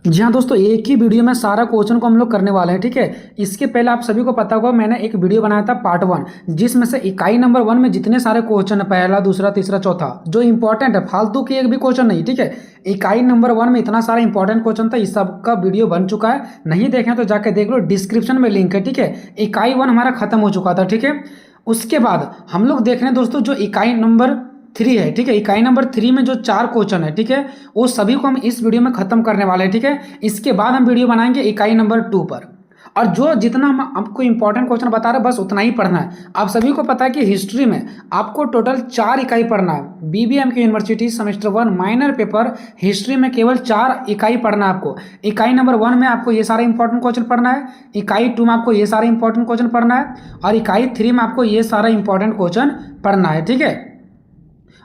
जी हाँ दोस्तों, एक ही वीडियो में सारा क्वेश्चन को हम लोग करने वाले हैं। ठीक है, इसके पहले आप सभी को पता होगा मैंने एक वीडियो बनाया था पार्ट 1, जिसमें से इकाई नंबर 1 में जितने सारे क्वेश्चन है, पहला दूसरा तीसरा चौथा, जो इंपॉर्टेंट है, फालतू की एक भी क्वेश्चन नहीं। ठीक है, इकाई नंबर 1 में इतना सारा इंपॉर्टेंट क्वेश्चन था, इस सब का वीडियो बन चुका है। नहीं देखें तो जाके देख लो, डिस्क्रिप्शन में लिंक है। ठीक है, इकाई 1 हमारा खत्म हो चुका था। ठीक है, उसके बाद हम लोग देख रहे हैं दोस्तों जो इकाई नंबर 3 है। ठीक है, इकाई नंबर 3 में जो 4 क्वेश्चन है, ठीक है, वो सभी को हम इस वीडियो में खत्म करने वाले हैं। ठीक है, इसके बाद हम वीडियो बनाएंगे इकाई नंबर 2 पर। और जो जितना हम आपको इंपॉर्टेंट क्वेश्चन बता रहे हैं, बस उतना ही पढ़ना है। आप सभी को पता है कि हिस्ट्री में आपको टोटल 4 इकाई पढ़ना है। बीबीएम की university semester 1 minor paper history में केवल 4 इकाई पढ़ना है आपको। इकाई नंबर 1 में आपको ये सारा इंपॉर्टेंट क्वेश्चन पढ़ना है, इकाई 2 में आपको ये सारा इंपॉर्टेंट क्वेश्चन पढ़ना है, और इकाई 3 में आपको ये सारा इंपॉर्टेंट क्वेश्चन पढ़ना है। ठीक है,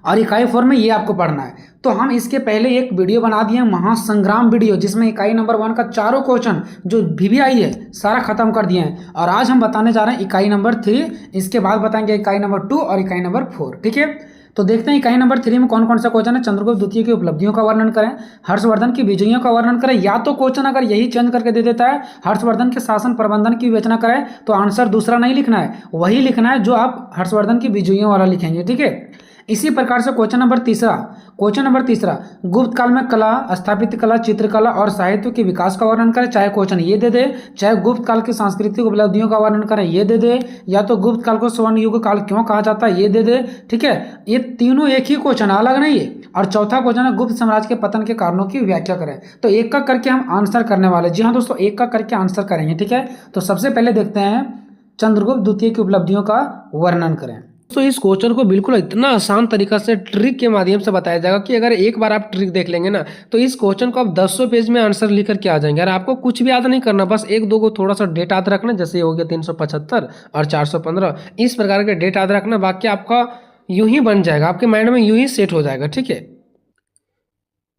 और इकाई 4 में ये आपको पढ़ना है। तो हम इसके पहले एक वीडियो बना दिए, महासंग्राम वीडियो, जिसमें इकाई नंबर 1 का चारों क्वेश्चन जो वीवीआई है सारा खत्म कर दिए हैं। और आज हम बताने जा रहे हैं इकाई नंबर 3, इसके बाद बताएंगे इकाई नंबर 2 और इकाई नंबर 4। ठीक है, तो देखते हैं इकाई नंबर 3 में कौन कौन सा क्वेश्चन है। चंद्रगुप्त द्वितीय की उपलब्धियों का वर्णन करें, हर्षवर्धन की विजयों का वर्णन करें। या तो क्वेश्चन अगर यही चेंज करके दे देता है, हर्षवर्धन के शासन प्रबंधन की विवेचना करें, तो आंसर दूसरा नहीं लिखना है, वही लिखना है जो आप हर्षवर्धन की विजयों वाला लिखेंगे। ठीक है, इसी प्रकार से क्वेश्चन नंबर तीसरा, गुप्त काल में कला, स्थापत्य कला, चित्रकला और साहित्य के विकास का वर्णन करें। चाहे क्वेश्चन ये दे दे, चाहे गुप्त काल की सांस्कृतिक उपलब्धियों का वर्णन करें, ये दे दे, या तो गुप्त काल को स्वर्ण युग काल क्यों कहा जाता है, ये दे दे। ठीक है, ये तीनों एक ही क्वेश्चन, अलग नहीं है। और चौथा क्वेश्चन है गुप्त साम्राज्य के पतन के कारणों की व्याख्या करें। तो एक का करके हम आंसर करने वाले। जी हाँ दोस्तों, एक का करके आंसर करेंगे। ठीक है, तो सबसे पहले देखते हैं चंद्रगुप्त द्वितीय की उपलब्धियों का वर्णन करें। तो इस क्वेश्चन को बिल्कुल इतना आसान तरीका से ट्रिक के माध्यम से बताया जाएगा कि अगर एक बार आप ट्रिक देख लेंगे ना, तो इस क्वेश्चन को आप 100 पेज में आंसर लिख करके आ जाएंगे। और आपको कुछ भी याद नहीं करना, बस एक दो को थोड़ा सा डेट याद रखना, जैसे ये हो गया 375 और 415, इस प्रकार के डेट याद रखना, बाकी आपका यूं ही बन जाएगा, आपके माइंड में यूं ही सेट हो जाएगा। ठीक है,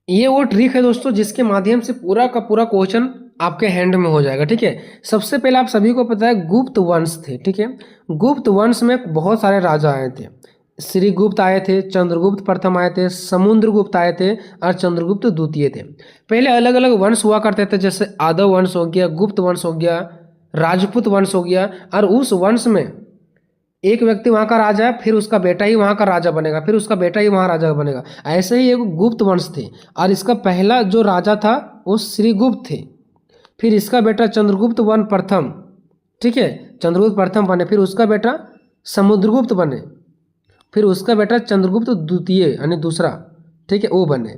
ये वो ट्रिक है दोस्तों जिसके माध्यम से पूरा का पूरा क्वेश्चन आपके हैंड में हो जाएगा। ठीक है, सबसे पहले आप सभी को पता है गुप्त वंश थे। ठीक है, गुप्त वंश में बहुत सारे राजा आए थे। श्रीगुप्त आए थे, चंद्रगुप्त प्रथम आए थे, समुद्रगुप्त आए थे और चंद्रगुप्त द्वितीय थे। पहले अलग अलग वंश हुआ करते थे, जैसे यादव वंश हो गया, गुप्त वंश हो गया, राजपूत वंश हो गया। और उस वंश में एक व्यक्ति वहाँ का राजा है, फिर उसका बेटा ही वहाँ का राजा बनेगा, फिर उसका बेटा ही वहाँ राजा बनेगा। ऐसे ही एक गुप्त वंश थे, और इसका पहला जो राजा था वो श्रीगुप्त थे। फिर इसका बेटा चंद्रगुप्त वन प्रथम, ठीक है, चंद्रगुप्त प्रथम बने, फिर उसका बेटा समुद्रगुप्त बने, फिर उसका बेटा चंद्रगुप्त द्वितीय यानी दूसरा, ठीक है, वो बने।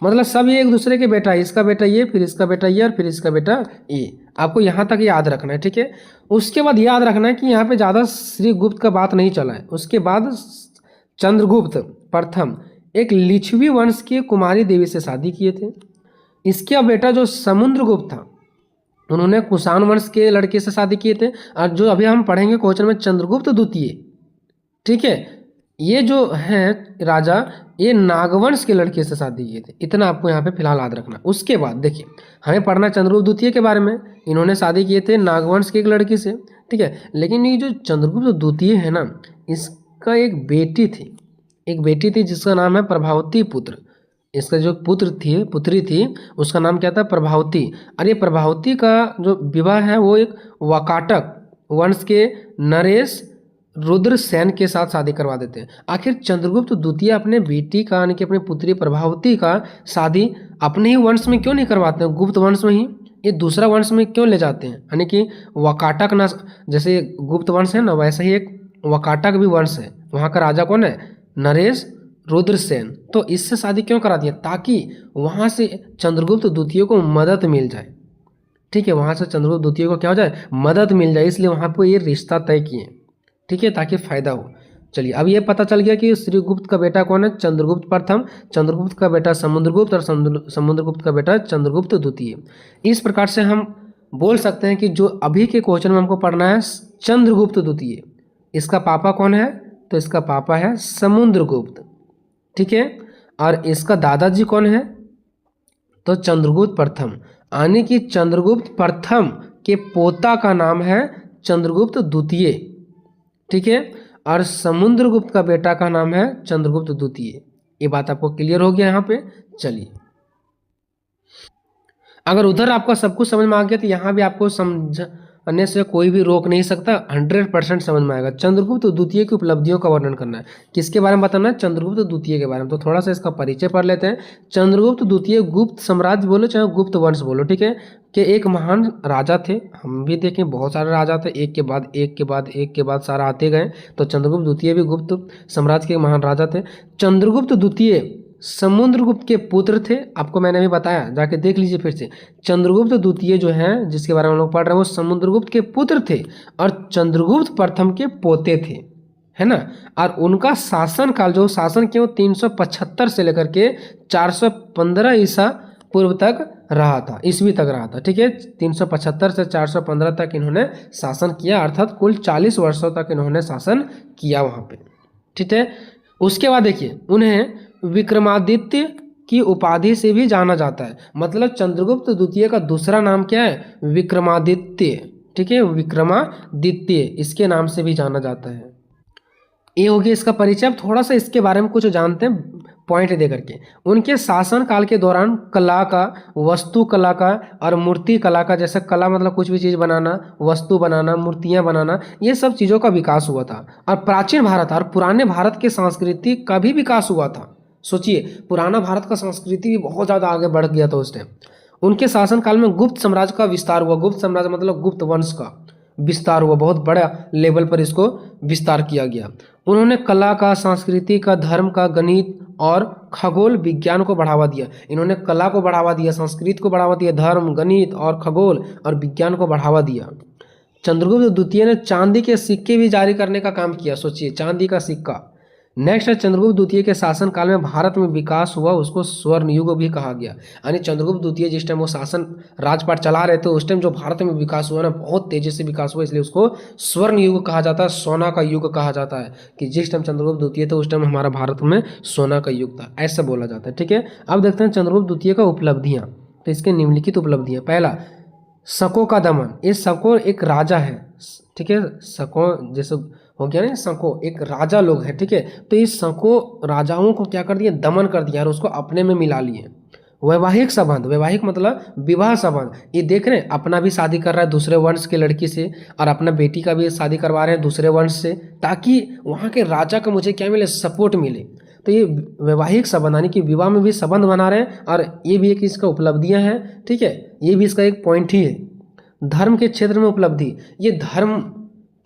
मतलब सब ये एक दूसरे के बेटा है, इसका बेटा ये, फिर इसका बेटा ये, और फिर इसका बेटा ये। आपको यहाँ तक याद रखना है। ठीक है, उसके बाद याद रखना है कि यहाँ पे ज़्यादा श्रीगुप्त का बात नहीं चला है। उसके बाद चंद्रगुप्त प्रथम एक लिच्छवी वंश की कुमारी देवी से शादी किए थे। इसका बेटा जो समुद्रगुप्त था, उन्होंने कुषाण वंश के लड़के से शादी किए थे। और जो अभी हम पढ़ेंगे क्वेश्चन में चंद्रगुप्त द्वितीय, ठीक है, ये जो हैं राजा, ये नागवंश के लड़के से शादी किए थे। इतना आपको यहाँ पे फिलहाल याद रखना। उसके बाद देखिए, हमें पढ़ना चंद्रगुप्त द्वितीय के बारे में। इन्होंने शादी किए थे नागवंश की एक लड़की से, ठीक है। लेकिन ये जो चंद्रगुप्त द्वितीय है ना, इसका एक बेटी थी जिसका नाम है प्रभावती पुत्र। इसका जो पुत्री थी, उसका नाम क्या था, प्रभावती। और ये प्रभावती का जो विवाह है वो एक वाकाटक वंश के नरेश रुद्रसेन के साथ शादी करवा देते हैं। आखिर चंद्रगुप्त द्वितीय अपने बेटी का यानी कि अपनी पुत्री प्रभावती का शादी अपने ही वंश में क्यों नहीं करवाते हैं, गुप्त वंश में ही? ये दूसरा वंश में क्यों ले जाते हैं? यानी कि वाकाटक ना, जैसे गुप्त वंश है ना, वैसे ही एक वाकाटक भी वंश है। वहाँ का राजा कौन है? नरेश रुद्रसेन। तो इससे शादी क्यों करा दिया? ताकि वहाँ से चंद्रगुप्त द्वितीय को मदद मिल जाए। ठीक है, वहाँ से चंद्रगुप्त द्वितीय को क्या हो जाए, मदद मिल जाए, इसलिए वहाँ पर ये रिश्ता तय किए। ठीक है, ताकि फायदा हो। चलिए, अब ये पता चल गया कि श्रीगुप्त का बेटा कौन है, चंद्रगुप्त प्रथम, चंद्रगुप्त का बेटा समुद्रगुप्त, और समुद्रगुप्त का बेटा चंद्रगुप्त द्वितीय। इस प्रकार से हम बोल सकते हैं कि जो अभी के क्वेश्चन में हमको पढ़ना है चंद्रगुप्त द्वितीय, इसका पापा कौन है? तो इसका पापा है समुद्रगुप्त, ठीक है। और इसका दादाजी कौन है? तो चंद्रगुप्त प्रथम, यानी कि चंद्रगुप्त प्रथम के पोता का नाम है चंद्रगुप्त द्वितीय, ठीक है। और समुद्रगुप्त का बेटा का नाम है चंद्रगुप्त द्वितीय। ये बात आपको क्लियर हो गया यहाँ पे। चलिए, अगर उधर आपका सब कुछ समझ में आ गया तो यहाँ भी आपको समझने से कोई भी रोक नहीं सकता, 100% समझ में आएगा। चंद्रगुप्त द्वितीय की उपलब्धियों का वर्णन करना है। किसके बारे में बताना है? चंद्रगुप्त द्वितीय के बारे में। तो थोड़ा सा इसका परिचय पढ़ लेते हैं। चंद्रगुप्त द्वितीय गुप्त साम्राज्य बोलो चाहे गुप्त वंश बोलो, ठीक है, कि एक महान राजा थे। हम भी देखें बहुत सारे राजा थे, एक के बाद एक के बाद एक के बाद सारा आते गए। तो चंद्रगुप्त द्वितीय भी गुप्त साम्राज्य के महान राजा थे। चंद्रगुप्त द्वितीय समुद्रगुप्त के पुत्र थे। आपको मैंने भी बताया, जाके देख लीजिए फिर से। चंद्रगुप्त द्वितीय जो है जिसके बारे में हम लोग पढ़ रहे हैं वो समुद्रगुप्त के पुत्र थे और चंद्रगुप्त प्रथम के पोते थे, है ना। और उनका शासन काल जो शासन क्यों 375 से लेकर के 415 ईसा पूर्व तक रहा था, ईस्वी तक रहा था, ठीक है। 375 से 415 तक इन्होंने शासन किया, अर्थात कुल 40 वर्षों तक इन्होंने शासन किया वहाँ पे, ठीक है। उसके बाद देखिए उन्हें विक्रमादित्य की उपाधि से भी जाना जाता है। मतलब चंद्रगुप्त द्वितीय का दूसरा नाम क्या है? विक्रमादित्य, ठीक है, विक्रमादित्य इसके नाम से भी जाना जाता है। ये हो गया इसका परिचय। अब थोड़ा सा इसके बारे में कुछ जानते हैं पॉइंट दे करके। उनके शासन काल के दौरान कला का, वस्तु कला का और मूर्ति कला का, जैसे कला मतलब कुछ भी चीज़ बनाना, वस्तु बनाना, मूर्तियां बनाना, ये सब चीज़ों का विकास हुआ था। और प्राचीन भारत और पुराने भारत के संस्कृति का भी विकास हुआ था। सोचिए पुराना भारत का संस्कृति भी बहुत ज़्यादा आगे बढ़ गया था उस टाइम। उनके शासनकाल में गुप्त साम्राज्य का विस्तार हुआ। गुप्त साम्राज्य मतलब गुप्त वंश का विस्तार हुआ, बहुत बड़ा लेवल पर इसको विस्तार किया गया। उन्होंने कला का, संस्कृति का, धर्म का, गणित और खगोल विज्ञान को बढ़ावा दिया। इन्होंने कला को बढ़ावा दिया, संस्कृत को बढ़ावा दिया, धर्म, गणित और खगोल और विज्ञान को बढ़ावा दिया। चंद्रगुप्त द्वितीय ने चांदी के सिक्के भी जारी करने का काम किया। सोचिए चांदी का सिक्का। नेक्स्ट है चंद्रगुप्त द्वितीय के शासनकाल में भारत में विकास हुआ, उसको स्वर्ण युग भी कहा गया। यानी चंद्रगुप्त द्वितीय जिस टाइम वो शासन राजपाट चला रहे थे उस टाइम जो भारत में विकास हुआ ना, बहुत तेजी से विकास हुआ, इसलिए उसको स्वर्ण युग कहा जाता है, सोना का युग कहा जाता है। कि जिस टाइम चंद्रगुप्त द्वितीय थे उस टाइम हमारा भारत में सोना का युग था, ऐसा बोला जाता है, ठीक है। अब देखते हैं चंद्रगुप्त द्वितीय का उपलब्धियाँ। तो इसके निम्नलिखित उपलब्धियाँ। पहला, शकों का दमन। ये शको एक राजा है, ठीक है। शको जैसे हो गया ना, शको एक राजा लोग है, ठीक है। तो इस शको राजाओं को क्या कर दिया? दमन कर दिया और उसको अपने में मिला लिए। वैवाहिक संबंध, वैवाहिक मतलब विवाह संबंध। ये देख रहे हैं अपना भी शादी कर रहा है दूसरे वंश की लड़की से और अपना बेटी का भी शादी करवा रहे हैं दूसरे वंश से, ताकि वहाँ के राजा का मुझे क्या मिले? सपोर्ट मिले। तो ये वैवाहिक संबंध यानी कि विवाह में भी संबंध बना रहे हैं और ये भी एक इसका उपलब्धियां हैं, ठीक है। ये भी इसका एक पॉइंट ही है। धर्म के क्षेत्र में उपलब्धि, ये धर्म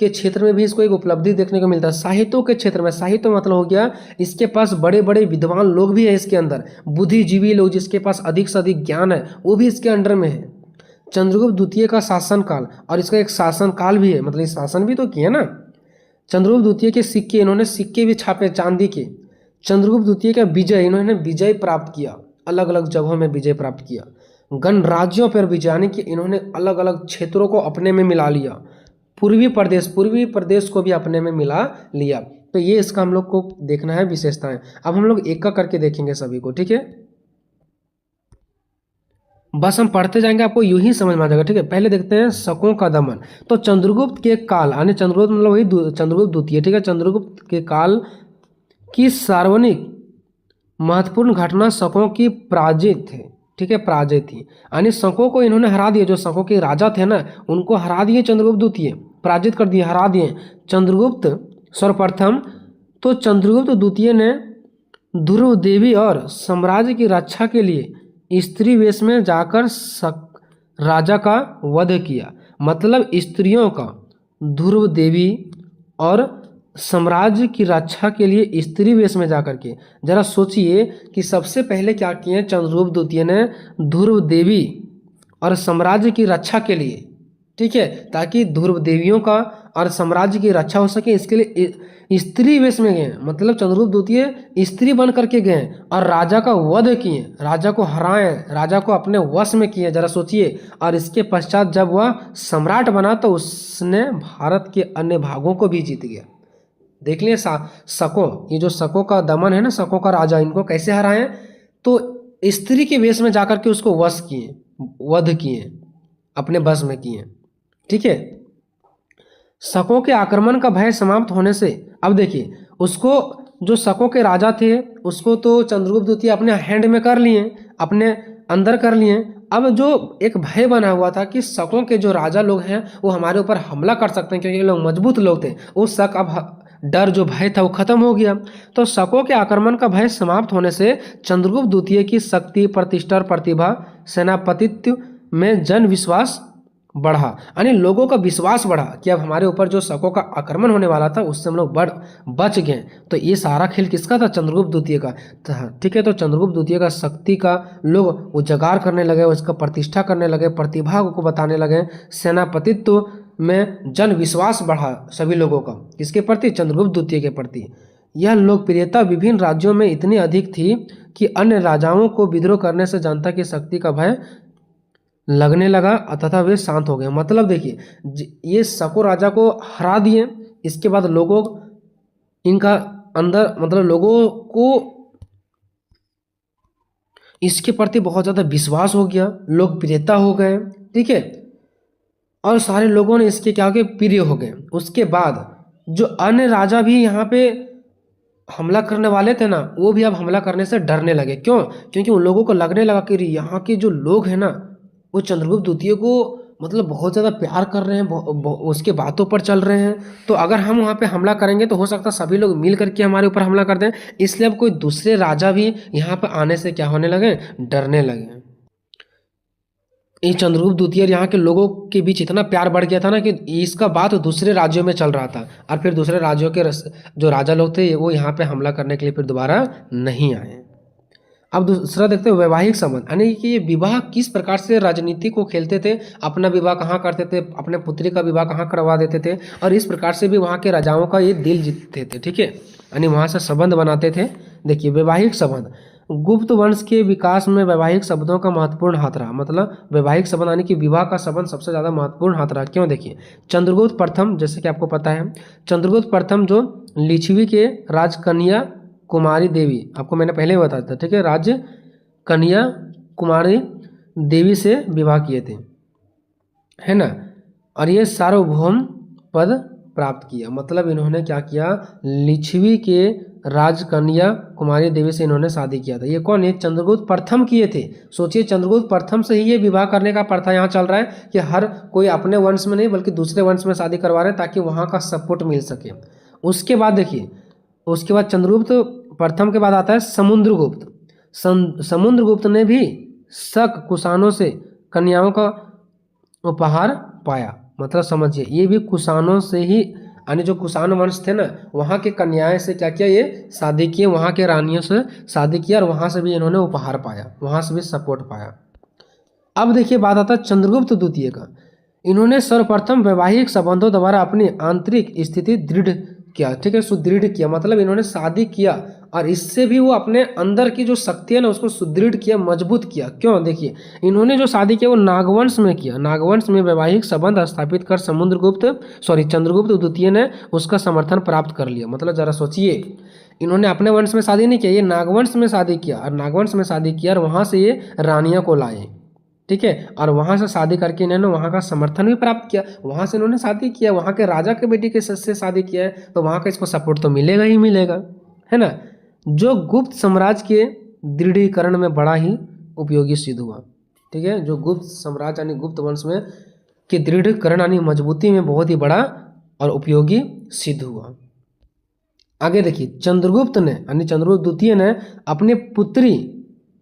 के क्षेत्र में भी इसको एक उपलब्धि देखने को मिलता है। साहित्यों के क्षेत्र में, साहित्य मतलब हो गया इसके पास बड़े बड़े विद्वान लोग भी है इसके अंदर, बुद्धिजीवी लोग जिसके पास अधिक से अधिक ज्ञान है वो भी इसके अंडर में है। चंद्रगुप्त द्वितीय का शासनकाल और इसका एक शासनकाल भी है, मतलब शासन भी तो किया ना। चंद्रगुप्त द्वितीय के सिक्के, इन्होंने सिक्के भी छापे चांदी के। चंद्रगुप्त द्वितीय का विजय, इन्होंने विजय प्राप्त किया, अलग अलग जगहों में विजय प्राप्त किया। गणराज्यों पर विजय यानी कि इन्होंने अलग अलग क्षेत्रों को अपने में मिला लिया। पूर्वी प्रदेश को भी अपने में मिला लिया। तो ये इसका हम लोग को देखना है विशेषताएं। अब हम लोग एक का करके देखेंगे सभी को, ठीक है। बस हम पढ़ते जाएंगे, आपको यूं ही समझ में आ जाएगा, ठीक है। पहले देखते हैं शकों का दमन। तो चंद्रगुप्त के काल यानी चंद्रगुप्त मतलब वही चंद्रगुप्त द्वितीय, ठीक है। चंद्रगुप्त के काल की सार्वजनिक महत्वपूर्ण घटना शकों की पराजित थे, ठीक है, पराजय थी। यानी शकों को इन्होंने हरा दिया, जो शकों के राजा थे ना उनको हरा दिए चंद्रगुप्त द्वितीय, पराजित कर दिए, हरा दिए चंद्रगुप्त सर्वप्रथम। तो चंद्रगुप्त द्वितीय ने ध्रुव देवी और साम्राज्य की रक्षा के लिए स्त्री वेश में जाकर राजा का वध किया। मतलब स्त्रियों का ध्रुव देवी और साम्राज्य की रक्षा के लिए स्त्री वेश में जाकर के, जरा सोचिए कि सबसे पहले क्या किए चंद्रगुप्त द्वितीय ने? ध्रुव देवी और साम्राज्य की रक्षा के लिए, ठीक है, ताकि ध्रुव देवियों का और साम्राज्य की रक्षा हो सके, इसके लिए स्त्री वेश में गए। मतलब चंद्रगुप्त द्वितीय स्त्री बन करके गए और राजा का वध किए, राजा को हराए, राजा को अपने वश में किए, जरा सोचिए। और इसके पश्चात जब वह सम्राट बना तो उसने भारत के अन्य भागों को भी जीत गया। देख लिए शको, ये जो शको का दमन है ना, शको का राजा, इनको कैसे हराए? तो स्त्री के वेश में जाकर के उसको वश किए, वध किए, अपने बस में किए, ठीक है। शकों के आक्रमण का भय समाप्त होने से अब देखिए उसको, जो शकों के राजा थे उसको तो चंद्रगुप्त द्वितीय अपने हैंड में कर लिए, अपने अंदर कर लिए। अब जो एक भय बना हुआ था कि शकों के जो राजा लोग हैं वो हमारे ऊपर हमला कर सकते हैं, क्योंकि ये लोग मजबूत लोग थे, वो शक अब डर जो भय था वो खत्म हो गया। तो शकों के आक्रमण का भय समाप्त होने से चंद्रगुप्त द्वितीय की शक्ति, प्रतिष्ठा और प्रतिभा, सेनापतित्व में जन विश्वास बढ़ा, यानी लोगों का विश्वास बढ़ा कि अब हमारे ऊपर जो शकों का आक्रमण होने वाला था उससे हम लोग बच गए। तो ये सारा खेल किसका था? चंद्रगुप्त द्वितीय का था। ठीक है, तो चंद्रगुप्त द्वितीय का शक्ति का लोग उजागर करने लगे, उसका प्रतिष्ठा करने लगे, प्रतिभा को बताने लगे, सेनापतित्व में जन विश्वास बढ़ा सभी लोगों का। किसके प्रति? चंद्रगुप्त द्वितीय के प्रति। यह लोकप्रियता विभिन्न राज्यों में इतनी अधिक थी कि अन्य राजाओं को विद्रोह करने से जनता की शक्ति का भय लगने लगा तथा वे शांत हो गए। मतलब देखिए, ये शको राजा को हरा दिए, इसके बाद लोगों इनका अंदर मतलब लोगों को इसके प्रति बहुत ज़्यादा विश्वास हो गया, लोकप्रियता हो गए। ठीक है, और सारे लोगों ने इसके क्या हो गए? प्रिय हो गए। उसके बाद जो अन्य राजा भी यहाँ पे हमला करने वाले थे ना, वो भी अब हमला करने से डरने लगे। क्यों? क्योंकि उन लोगों को लगने लगा कि यहाँ के जो लोग हैं ना वो चंद्रगुप्त द्वितीय को मतलब बहुत ज़्यादा प्यार कर रहे हैं, उसके बातों पर चल रहे हैं। तो अगर हम वहाँ पे हमला करेंगे तो हो सकता है सभी लोग मिल करके हमारे ऊपर हमला कर दें। इसलिए अब कोई दूसरे राजा भी यहाँ पे आने से क्या होने लगे? डरने लगे। ये चंद्रगुप्त द्वितीय यहाँ के लोगों के बीच इतना प्यार बढ़ गया था ना कि इसका बात दूसरे राज्यों में चल रहा था, और फिर दूसरे राज्यों के जो राजा लोग थे वो यहाँ पे हमला करने के लिए फिर दोबारा नहीं आए। अब दूसरा देखते हैं वैवाहिक संबंध, यानी कि ये विवाह किस प्रकार से राजनीति को खेलते थे, अपना विवाह कहाँ करते थे, अपने पुत्री का विवाह कहाँ करवा देते थे, और इस प्रकार से भी वहाँ के राजाओं का ये दिल जीतते थे। ठीक है, यानी वहाँ से संबंध बनाते थे। देखिए, वैवाहिक संबंध, गुप्त वंश के विकास में वैवाहिक शब्दों का महत्वपूर्ण हाथ रहा। मतलब वैवाहिक संबंध यानी कि विवाह का संबंध सबसे ज़्यादा महत्वपूर्ण हाथ रहा। क्यों? देखिए, चंद्रगुप्त प्रथम, जैसे कि आपको पता है, चंद्रगुप्त प्रथम जो लिच्छवी के राजकन्या कुमारी देवी, आपको मैंने पहले ही बताया था। ठीक है, राज्य कन्या कुमारी देवी से विवाह किए थे, है ना, और ये सार्वभौम पद प्राप्त किया। मतलब इन्होंने क्या किया? लिच्छवी के राजकन्या कुमारी देवी से इन्होंने शादी किया था। ये कौन है? चंद्रगुप्त प्रथम किए थे। सोचिए, चंद्रगुप्त प्रथम से ही ये विवाह करने का प्रथा यहाँ चल रहा है कि हर कोई अपने वंश में नहीं बल्कि दूसरे वंश में शादी करवा रहे हैं ताकि वहाँ का सपोर्ट मिल सके। उसके बाद देखिए, उसके बाद चंद्रगुप्त प्रथम के बाद आता है समुद्रगुप्त। समुद्रगुप्त ने भी शक कुषाणों से कन्याओं का उपहार पाया। मतलब समझिए, ये भी कुषाणों से ही, यानी जो कुषाण वंश थे ना वहाँ के कन्याएं से क्या किया? ये शादी किए, वहाँ के रानियों से शादी किया, और वहाँ से भी इन्होंने उपहार पाया, वहाँ से भी सपोर्ट पाया। अब देखिए, बात आता है चंद्रगुप्त द्वितीय का। इन्होंने सर्वप्रथम वैवाहिक संबंधों द्वारा अपनी आंतरिक स्थिति दृढ़ किया। ठीक है, सुदृढ़ किया। मतलब इन्होंने शादी किया और इससे भी वो अपने अंदर की जो शक्ति है ना उसको सुदृढ़ किया, मजबूत किया। क्यों? देखिए, इन्होंने जो शादी किया वो नागवंश में किया। नागवंश में वैवाहिक संबंध स्थापित कर चंद्रगुप्त द्वितीय ने उसका समर्थन प्राप्त कर लिया। मतलब जरा सोचिए, इन्होंने अपने वंश में शादी नहीं किया, ये नागवंश में शादी किया, और नागवंश में शादी किया और वहाँ से ये रानियों को लाए। ठीक है, और वहाँ से शादी करके इन्होंने वहाँ का समर्थन भी प्राप्त किया। वहाँ से इन्होंने शादी किया, वहाँ के राजा के बेटी के से शादी किया है, तो वहाँ का इसको सपोर्ट तो मिलेगा ही मिलेगा, है ना, जो गुप्त साम्राज्य के दृढ़ीकरण में बड़ा ही उपयोगी सिद्ध हुआ। ठीक है, जो गुप्त साम्राज्य यानी गुप्त वंश में के दृढ़ीकरण यानी मजबूती में बहुत ही बड़ा और उपयोगी सिद्ध हुआ। आगे देखिए, चंद्रगुप्त ने यानी चंद्रगुप्त द्वितीय ने अपनी पुत्री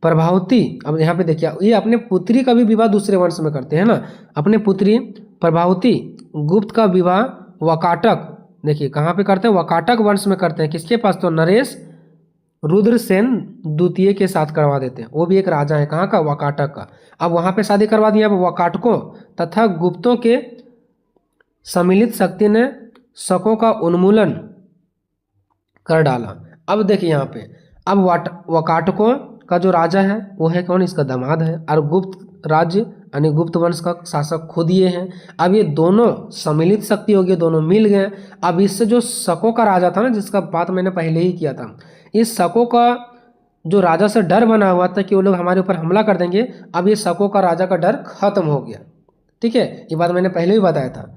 प्रभावती, अब यहाँ पे देखिए, ये अपने पुत्री का भी विवाह दूसरे वंश में करते हैं ना। अपने पुत्री प्रभावती गुप्त का विवाह वकाटक, देखिए कहाँ पे करते हैं? वकाटक वंश में करते हैं। किसके पास? तो नरेश रुद्रसेन द्वितीय के साथ करवा देते हैं। वो भी एक राजा है, कहाँ का? वकाटक का। अब वहाँ पे शादी करवा दिया। अब वकाटकों तथा गुप्तों के सम्मिलित शक्ति ने शकों का उन्मूलन कर डाला। अब देखिए यहाँ पे, अब वकाटकों का जो राजा है वो है कौन? इसका दामाद है, और गुप्त राज्य यानी गुप्त वंश का शासक खुद ये हैं। अब ये दोनों सम्मिलित शक्ति हो गई, दोनों मिल गए। अब इससे जो शकों का राजा था ना, जिसका बात मैंने पहले ही किया था, इस शकों का जो राजा से डर बना हुआ था कि वो लोग हमारे ऊपर हमला कर देंगे, अब ये शकों का राजा का डर खत्म हो गया। ठीक है, ये बात मैंने पहले ही बताया था।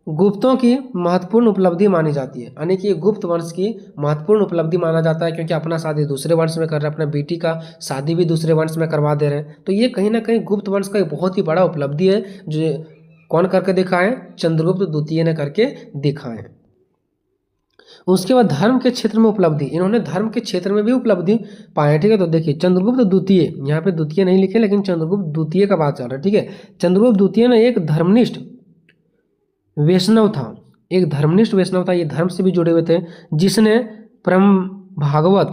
गुप्तों की महत्वपूर्ण उपलब्धि मानी जाती है, यानी कि गुप्त वंश की महत्वपूर्ण उपलब्धि माना जाता है, क्योंकि अपना शादी दूसरे वंश में कर रहे हैं, अपना बेटी का शादी भी दूसरे वंश में करवा दे रहे हैं। तो ये कहीं ना कहीं गुप्त वंश का एक बहुत ही बड़ा उपलब्धि है, जो कौन करके दिखाए, चंद्रगुप्त द्वितीय ने करके दिखाए। उसके बाद धर्म के क्षेत्र में उपलब्धि, इन्होंने धर्म के क्षेत्र में भी उपलब्धि पाए। ठीक है, तो देखिए चंद्रगुप्त द्वितीय, यहाँ पे द्वितीय नहीं लिखे लेकिन चंद्रगुप्त द्वितीय का बात चल रहा है। ठीक है, चंद्रगुप्त द्वितीय ने एक धर्मनिष्ठ वैष्णव था, एक धर्मनिष्ठ वैष्णव था, ये धर्म से भी जुड़े हुए थे, जिसने परम भागवत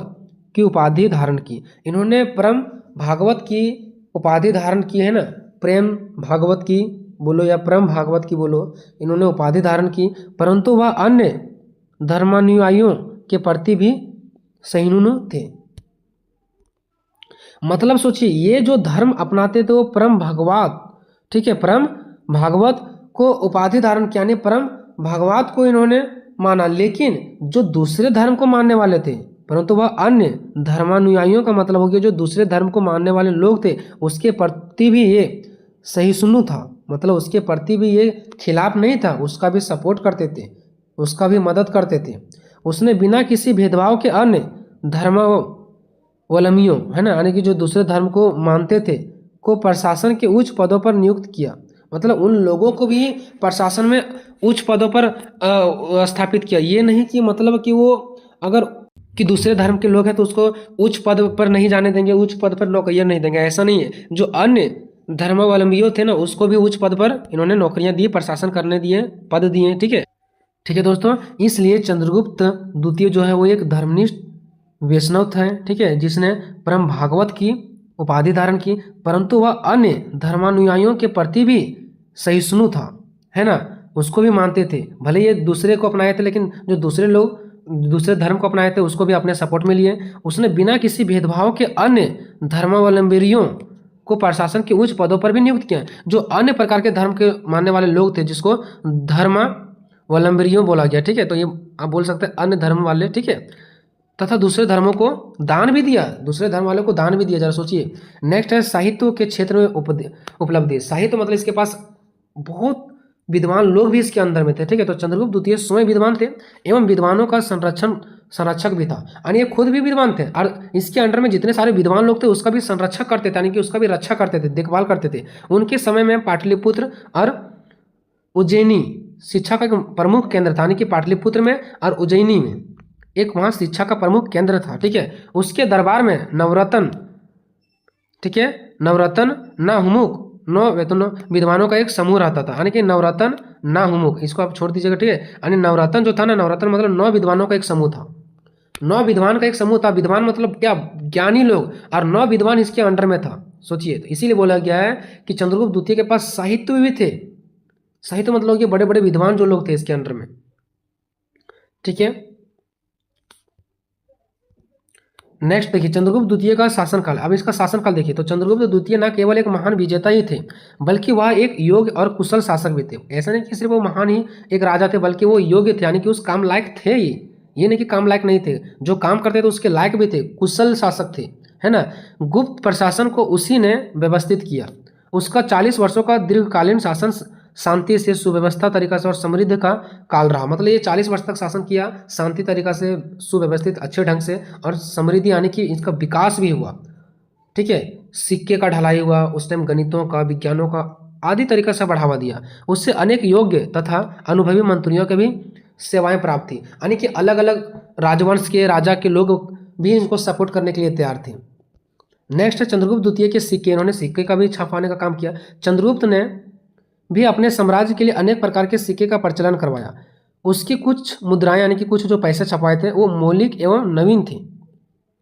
की उपाधि धारण की। इन्होंने परम भागवत की उपाधि धारण की है ना, प्रेम भागवत की बोलो या परम भागवत की बोलो, इन्होंने उपाधि धारण की, परंतु वह अन्य धर्मानुयायियों के प्रति भी सहिष्णु थे। मतलब सोचिए, ये जो धर्म अपनाते थे वो परम भागवत, ठीक है, परम भागवत को उपाधि धारण किया, यानी परम भागवत को इन्होंने माना, लेकिन जो दूसरे धर्म को मानने वाले थे, परंतु वह अन्य धर्मानुयायियों का मतलब हो गया जो दूसरे धर्म को मानने वाले लोग थे, उसके प्रति भी ये सहिष्णु था, मतलब उसके प्रति भी ये खिलाफ नहीं था, उसका भी सपोर्ट करते थे, उसका भी मदद करते थे। उसने बिना किसी भेदभाव के अन्य धर्मावलंबियों, है ना, यानी कि जो दूसरे धर्म को मानते थे, को प्रशासन के उच्च पदों पर नियुक्त किया। मतलब उन लोगों को भी प्रशासन में उच्च पदों पर स्थापित किया। ये नहीं कि मतलब कि वो अगर कि दूसरे धर्म के लोग हैं तो उसको उच्च पद पर नहीं जाने देंगे, उच्च पद पर नौकरियां नहीं देंगे, ऐसा नहीं है। जो अन्य धर्मावलंबियों थे ना, उसको भी उच्च पद पर इन्होंने नौकरियां दी, प्रशासन करने दिए, पद दिए। ठीक है, ठीक है दोस्तों, इसलिए चंद्रगुप्त द्वितीय जो है वो एक धर्मनिष्ठ वैष्णव थे। ठीक है, जिसने परम भागवत की उपाधि धारण की, परंतु वह अन्य धर्मानुयायियों के प्रति भी सहिष्णु था, है ना, उसको भी मानते थे। भले ये दूसरे को अपनाए थे, लेकिन जो दूसरे लोग दूसरे धर्म को अपनाए थे उसको भी अपने सपोर्ट में लिए। उसने बिना किसी भेदभाव के अन्य धर्मावलंबियों को प्रशासन के उच्च पदों पर भी नियुक्त किया। जो अन्य प्रकार के धर्म के मानने वाले लोग थे, जिसको धर्मावलंबियों बोला गया। ठीक है, तो ये आप बोल सकते हैं अन्य धर्म वाले। ठीक है, तथा दूसरे धर्मों को दान भी दिया, दूसरे धर्म वालों को दान भी दिया। जरा सोचिए। नेक्स्ट है साहित्य के क्षेत्र में उपलब्धि। साहित्य मतलब इसके पास बहुत विद्वान लोग भी इसके अंदर में थे। ठीक है, तो चंद्रगुप्त द्वितीय स्वयं विद्वान थे एवं विद्वानों का संरक्षक भी था, यानी ये खुद भी विद्वान थे और इसके अंडर में जितने सारे विद्वान लोग थे उसका भी संरक्षक करते थे, यानी कि उसका भी रक्षा करते थे, देखभाल करते थे। उनके समय में पाटलिपुत्र और उज्जैनी शिक्षा का एक प्रमुख केंद्र था, यानी कि पाटलिपुत्र में और उज्जैनी में एक वहाँ शिक्षा का प्रमुख केंद्र था। ठीक है, उसके दरबार में नवरत्न, ठीक है, नवरत्न नाहुमुख, नौ विद्वानों का एक समूह रहता था, यानी कि नवरत्न नाहुमुख, इसको आप छोड़ दीजिएगा। ठीक है, यानी नवरत्न जो था ना, नवरत्न मतलब 9 विद्वानों का एक समूह था, 9 विद्वान का एक समूह था। विद्वान मतलब क्या, ज्ञानी लोग, और 9 विद्वान इसके अंडर में था। सोचिए, तो इसीलिए बोला गया है कि चंद्रगुप्त द्वितीय के पास साहित्य भी थे। साहित्य मतलब कि बड़े बड़े विद्वान जो लोग थे इसके अंडर में। ठीक है, नेक्स्ट देखिए चंद्रगुप्त द्वितीय का शासनकाल। अब इसका शासनकाल देखिए, तो चंद्रगुप्त द्वितीय न केवल एक महान विजेता ही थे, बल्कि वह एक योग्य और कुशल शासक भी थे। ऐसा नहीं कि सिर्फ वो महान ही एक राजा थे, बल्कि वो योग्य थे, यानी कि उस काम लायक थे ही। ये नहीं कि काम लायक नहीं थे, जो काम करते थे उसके लायक भी थे, कुशल शासक थे, है ना। गुप्त प्रशासन को उसी ने व्यवस्थित किया। उसका 40 वर्षों का दीर्घकालीन शासन शांति से, सुव्यवस्था तरीका से और समृद्ध का काल रहा। मतलब ये 40 वर्ष तक शासन किया, शांति तरीका से, सुव्यवस्थित, अच्छे ढंग से, और समृद्धि यानी कि इसका विकास भी हुआ। ठीक है, सिक्के का ढलाई हुआ, उस टाइम गणितों का, विज्ञानों का आदि तरीका से बढ़ावा दिया। उससे अनेक योग्य तथा अनुभवी मंत्रियों के भी सेवाएं प्राप्त थी, यानी कि अलग अलग राजवंश के राजा के लोग भी इनको सपोर्ट करने के लिए तैयार थे। नेक्स्ट है चंद्रगुप्त द्वितीय के सिक्के। इन्होंने सिक्के का भी छापाने का काम किया। चंद्रगुप्त ने भी अपने साम्राज्य के लिए अनेक प्रकार के सिक्के का प्रचलन करवाया। उसकी कुछ मुद्राएं, यानी कि कुछ जो पैसे छपाए थे, वो मौलिक एवं नवीन थी।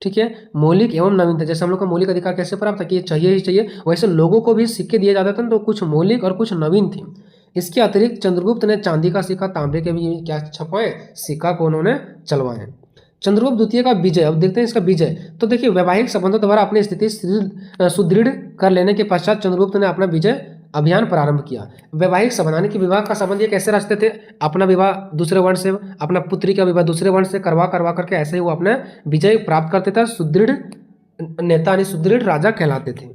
ठीक है, मौलिक एवं नवीन थे। जैसे हम लोग का मौलिक अधिकार कैसे प्राप्त था कि ये चाहिए ही चाहिए, वैसे लोगों को भी सिक्के दिए जाते थे, तो कुछ मौलिक और कुछ नवीन थी। इसके अतिरिक्त चंद्रगुप्त ने चांदी का सिक्का, तांबे के भी क्या छपवाए, सिक्का को उन्होंने चलवाए। चंद्रगुप्त द्वितीय का विजय। अब देखते हैं इसका विजय। तो देखिए, वैवाहिक संबंधों द्वारा अपनी स्थिति सुदृढ़ कर लेने के पश्चात चंद्रगुप्त ने अपना विजय अभियान प्रारंभ किया। वैवाहिक संबंध, यानी कि विवाह का संबंध ये कैसे रचते थे, अपना विवाह दूसरे वंश से, अपना पुत्री का विवाह दूसरे वंश से करवा करके ऐसे ही वो अपने विजय प्राप्त करते थे। सुदृढ़ नेता यानी सुदृढ़ राजा कहलाते थे।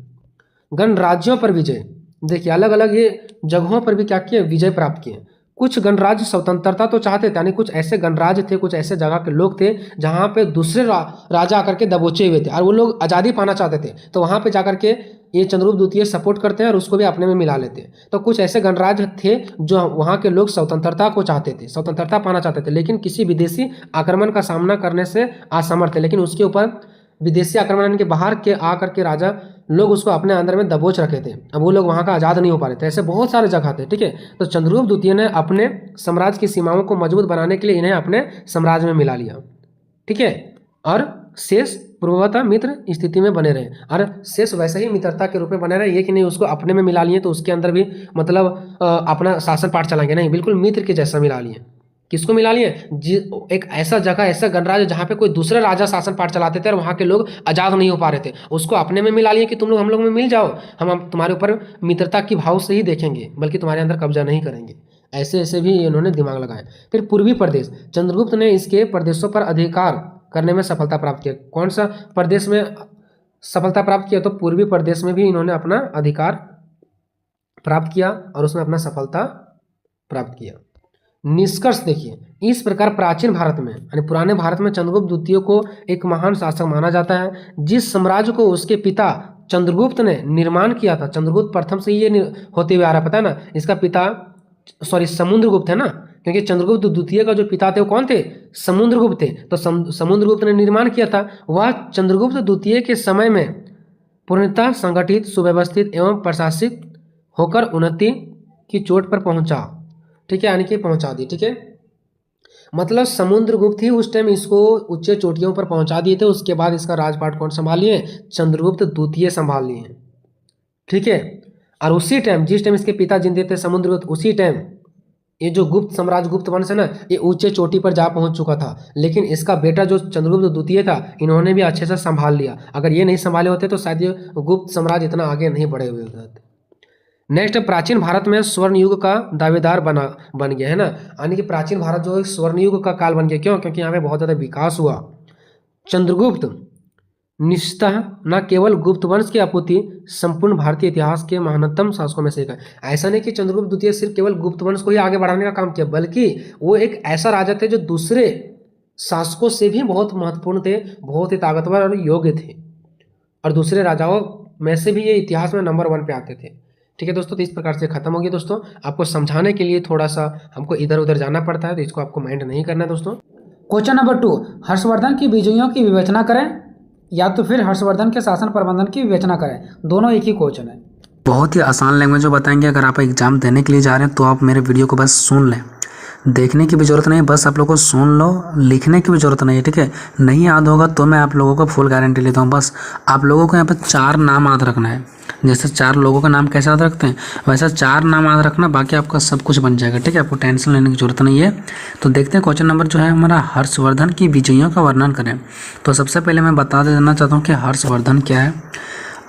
गणराज्यों पर विजय। देखिए, अलग अलग ये जगहों पर भी क्या किए, विजय प्राप्त किए। कुछ गणराज्य स्वतंत्रता तो चाहते थे, यानी कुछ ऐसे गणराज्य थे, कुछ ऐसे जगह के लोग थे जहाँ पे दूसरे राजा आकर के दबोचे हुए थे और वो लोग आज़ादी पाना चाहते थे। तो वहाँ पे जाकर के ये चंद्रगुप्त द्वितीय सपोर्ट करते हैं और उसको भी अपने में मिला लेते हैं। तो कुछ ऐसे गणराज्य थे जो वहाँ के लोग स्वतंत्रता को चाहते थे, स्वतंत्रता पाना चाहते थे, लेकिन किसी विदेशी आक्रमण का सामना करने से असमर्थ थे। लेकिन उसके ऊपर विदेशी आक्रमण के बाहर के आकर के राजा लोग उसको अपने अंदर में दबोच रखे थे। अब वो लोग वहाँ का आज़ाद नहीं हो पा रहे थे। ऐसे बहुत सारे जगह थे, ठीक है। तो चंद्रगुप्त द्वितीय ने अपने साम्राज्य की सीमाओं को मजबूत बनाने के लिए इन्हें अपने साम्राज्य में मिला लिया, ठीक है। और शेष पूर्ववत मित्र स्थिति में बने रहे और शेष वैसे ही मित्रता के रूप में बने रहे। ये कि नहीं उसको अपने में मिला लिए तो उसके अंदर भी मतलब अपना शासन पाठ चलाएंगे, नहीं, बिल्कुल मित्र के जैसा मिला लिए। किसको मिला लिए? एक ऐसा जगह, ऐसा गणराज्य जहाँ पे कोई दूसरे राजा शासन पाठ चलाते थे और वहाँ के लोग आज़ाद नहीं हो पा रहे थे, उसको अपने में मिला लिए कि तुम लोग हम लोग में मिल जाओ, हम तुम्हारे ऊपर मित्रता की भाव से ही देखेंगे, बल्कि तुम्हारे अंदर कब्जा नहीं करेंगे। ऐसे ऐसे भी इन्होंने दिमाग लगाया। फिर पूर्वी प्रदेश, चंद्रगुप्त ने इसके प्रदेशों पर अधिकार करने में सफलता प्राप्त किया। कौन सा प्रदेश में सफलता प्राप्त किया? तो पूर्वी प्रदेश में भी इन्होंने अपना अधिकार प्राप्त किया और उसमें अपना सफलता प्राप्त किया। निष्कर्ष देखिए, इस प्रकार प्राचीन भारत में यानी पुराने भारत में चंद्रगुप्त द्वितीय को एक महान शासक माना जाता है। जिस साम्राज्य को उसके पिता चंद्रगुप्त ने निर्माण किया था, चंद्रगुप्त प्रथम से ये होते हुए आ रहा, पता है ना, इसका पिता समुद्रगुप्त है ना, क्योंकि चंद्रगुप्त द्वितीय का जो पिता थे वो कौन थे? समुद्रगुप्त थे। तो समुद्रगुप्त ने निर्माण किया था। वह चंद्रगुप्त द्वितीय के समय में पूर्णतः संगठित, सुव्यवस्थित एवं प्रशासित होकर उन्नति की चोट पर पहुंचा, ठीक है, यानी कि पहुंचा दी, ठीक है। मतलब समुद्रगुप्त ही उस टाइम इसको उच्च चोटियों पर पहुंचा दिए थे। उसके बाद इसका राजपाट कौन संभाल लिए? चंद्रगुप्त द्वितीय संभाल लिए, ठीक है। और उसी टाइम, जिस टाइम इसके पिता जिंदे थे समुद्रगुप्त, उसी टाइम ये जो गुप्त साम्राज्य, गुप्त वंश है ना, ये ऊंचे चोटी पर जा पहुंच चुका था। लेकिन इसका बेटा जो चंद्रगुप्त द्वितीय था, इन्होंने भी अच्छे से संभाल लिया। अगर ये नहीं संभाले होते तो शायद ये गुप्त साम्राज्य इतना आगे नहीं बढ़े हुए होते। नेक्स्ट, प्राचीन भारत में स्वर्ण युग का दावेदार बन गया है ना, यानी कि प्राचीन भारत जो है स्वर्ण युग का काल बन गया। क्यों? क्योंकि यहाँ पे बहुत ज़्यादा विकास हुआ। चंद्रगुप्त निश्चितः न केवल गुप्त वंश की आपूर्ति संपूर्ण भारतीय इतिहास के महानतम शासकों में से एक है। ऐसा नहीं कि चंद्रगुप्त द्वितीय सिर्फ केवल गुप्त वंश को ही आगे बढ़ाने का काम किया, बल्कि वो एक ऐसा राजा थे जो दूसरे शासकों से भी बहुत महत्वपूर्ण थे, बहुत ही ताकतवर और योग्य थे, और दूसरे राजाओं में से भी ये इतिहास में नंबर 1 पे आते थे, ठीक है दोस्तों। तो इस प्रकार से खत्म हो गया दोस्तों। आपको समझाने के लिए थोड़ा सा हमको इधर उधर जाना पड़ता है, तो इसको आपको माइंड नहीं करना है दोस्तों। क्वेश्चन नंबर 2, हर्षवर्धन की विजयों की विवेचना करें या तो फिर हर्षवर्धन के शासन प्रबंधन की विवेचना करें। दोनों एक ही क्वेश्चन है। बहुत ही आसान लैंग्वेज में बताएंगे। अगर आप एग्जाम देने के लिए जा रहे हैं तो आप मेरे वीडियो को बस सुन लें, देखने की भी ज़रूरत नहीं, बस आप लोगों को सुन लो, लिखने की भी ज़रूरत नहीं है, ठीक है। नहीं याद होगा तो मैं आप लोगों को फुल गारंटी लेता हूँ। बस आप लोगों को यहाँ पर 4 नाम याद रखना है। जैसे 4 लोगों का नाम कैसे याद रखते हैं, वैसा 4 नाम याद रखना, बाकी आपका सब कुछ बन जाएगा, ठीक है। आपको टेंशन लेने की ज़रूरत नहीं है। तो देखते हैं क्वेश्चन नंबर जो है हमारा, हर्षवर्धन की विजयों का वर्णन करें। तो सबसे पहले मैं बता देना चाहता हूँ कि हर्षवर्धन क्या है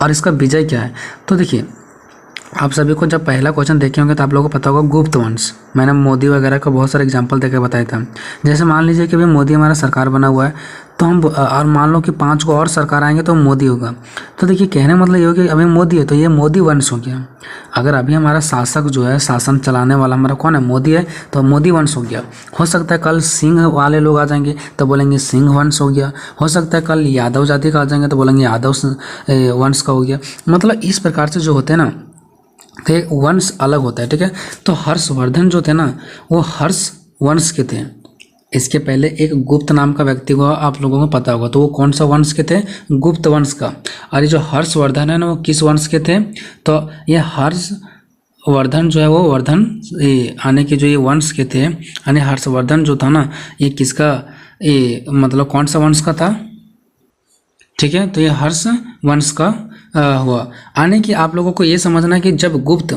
और इसका विजय क्या है। तो देखिए, आप सभी को जब पहला क्वेश्चन देखे होंगे तो आप लोगों को पता होगा गुप्त वंश। मैंने मोदी वगैरह का बहुत सारे एग्जांपल देकर बताया था। जैसे मान लीजिए कि भाई मोदी हमारा सरकार बना हुआ है, तो हम और मान लो कि 5 को और सरकार आएंगे तो मोदी होगा। तो देखिए, कहने मतलब ये हो कि अभी मोदी है तो ये मोदी वंश हो गया। अगर अभी हमारा शासक जो है, शासन चलाने वाला हमारा कौन है? मोदी है, तो मोदी वंश हो गया। हो सकता है कल सिंह वाले लोग आ जाएंगे तो बोलेंगे सिंह वंश हो गया। हो सकता है कल यादव जाति का आ जाएंगे तो बोलेंगे यादव वंश का हो गया। मतलब इस प्रकार से जो होते हैं ना, तो एक वंश अलग होता है, ठीक है। तो हर्षवर्धन जो थे ना, वो हर्ष वंश के थे। इसके पहले एक गुप्त नाम का व्यक्ति को आप लोगों को पता होगा, तो वो कौन सा वंश के थे? गुप्त वंश का। और ये जो हर्षवर्धन है ना, वो किस वंश के थे? तो ये हर्षवर्धन जो है वो वर्धन आने के जो ये वंश के थे, यानी हर्षवर्धन जो था ना, ये किसका, ये मतलब कौन सा वंश का था, ठीक है। तो ये हर्ष वंश का हुआ। आने की आप लोगों को ये समझना है कि जब गुप्त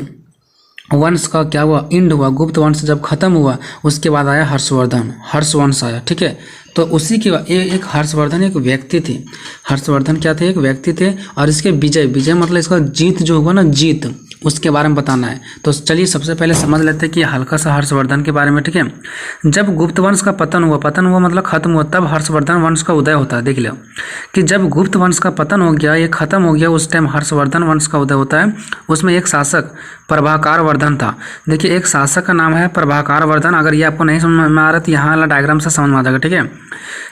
वंश का क्या हुआ, इंड हुआ, गुप्त वंश जब खत्म हुआ, उसके बाद आया हर्षवर्धन, हर्षवंश आया, ठीक है। तो उसी के बाद एक हर्षवर्धन एक व्यक्ति थे। हर्षवर्धन क्या थे? एक व्यक्ति थे। और इसके विजय मतलब इसका जीत जो हुआ ना, जीत उसके बारे में बताना है। तो चलिए सबसे पहले समझ लेते हैं कि हल्का सा हर्षवर्धन के बारे में, ठीक है। जब गुप्त वंश का पतन हुआ मतलब खत्म हुआ, तब हर्षवर्धन वंश का उदय होता है। देख लो कि जब गुप्त वंश का पतन हो गया, ये खत्म हो गया, उस टाइम हर्षवर्धन वंश का उदय होता है। उसमें एक शासक प्रभाकर वर्धन था। देखिए एक शासक का नाम है प्रभाकर वर्धन। अगर ये आपको नहीं समझ में आ रहा तो यहाँ वाला डायग्राम से समझ में आ जाएगा, ठीक है।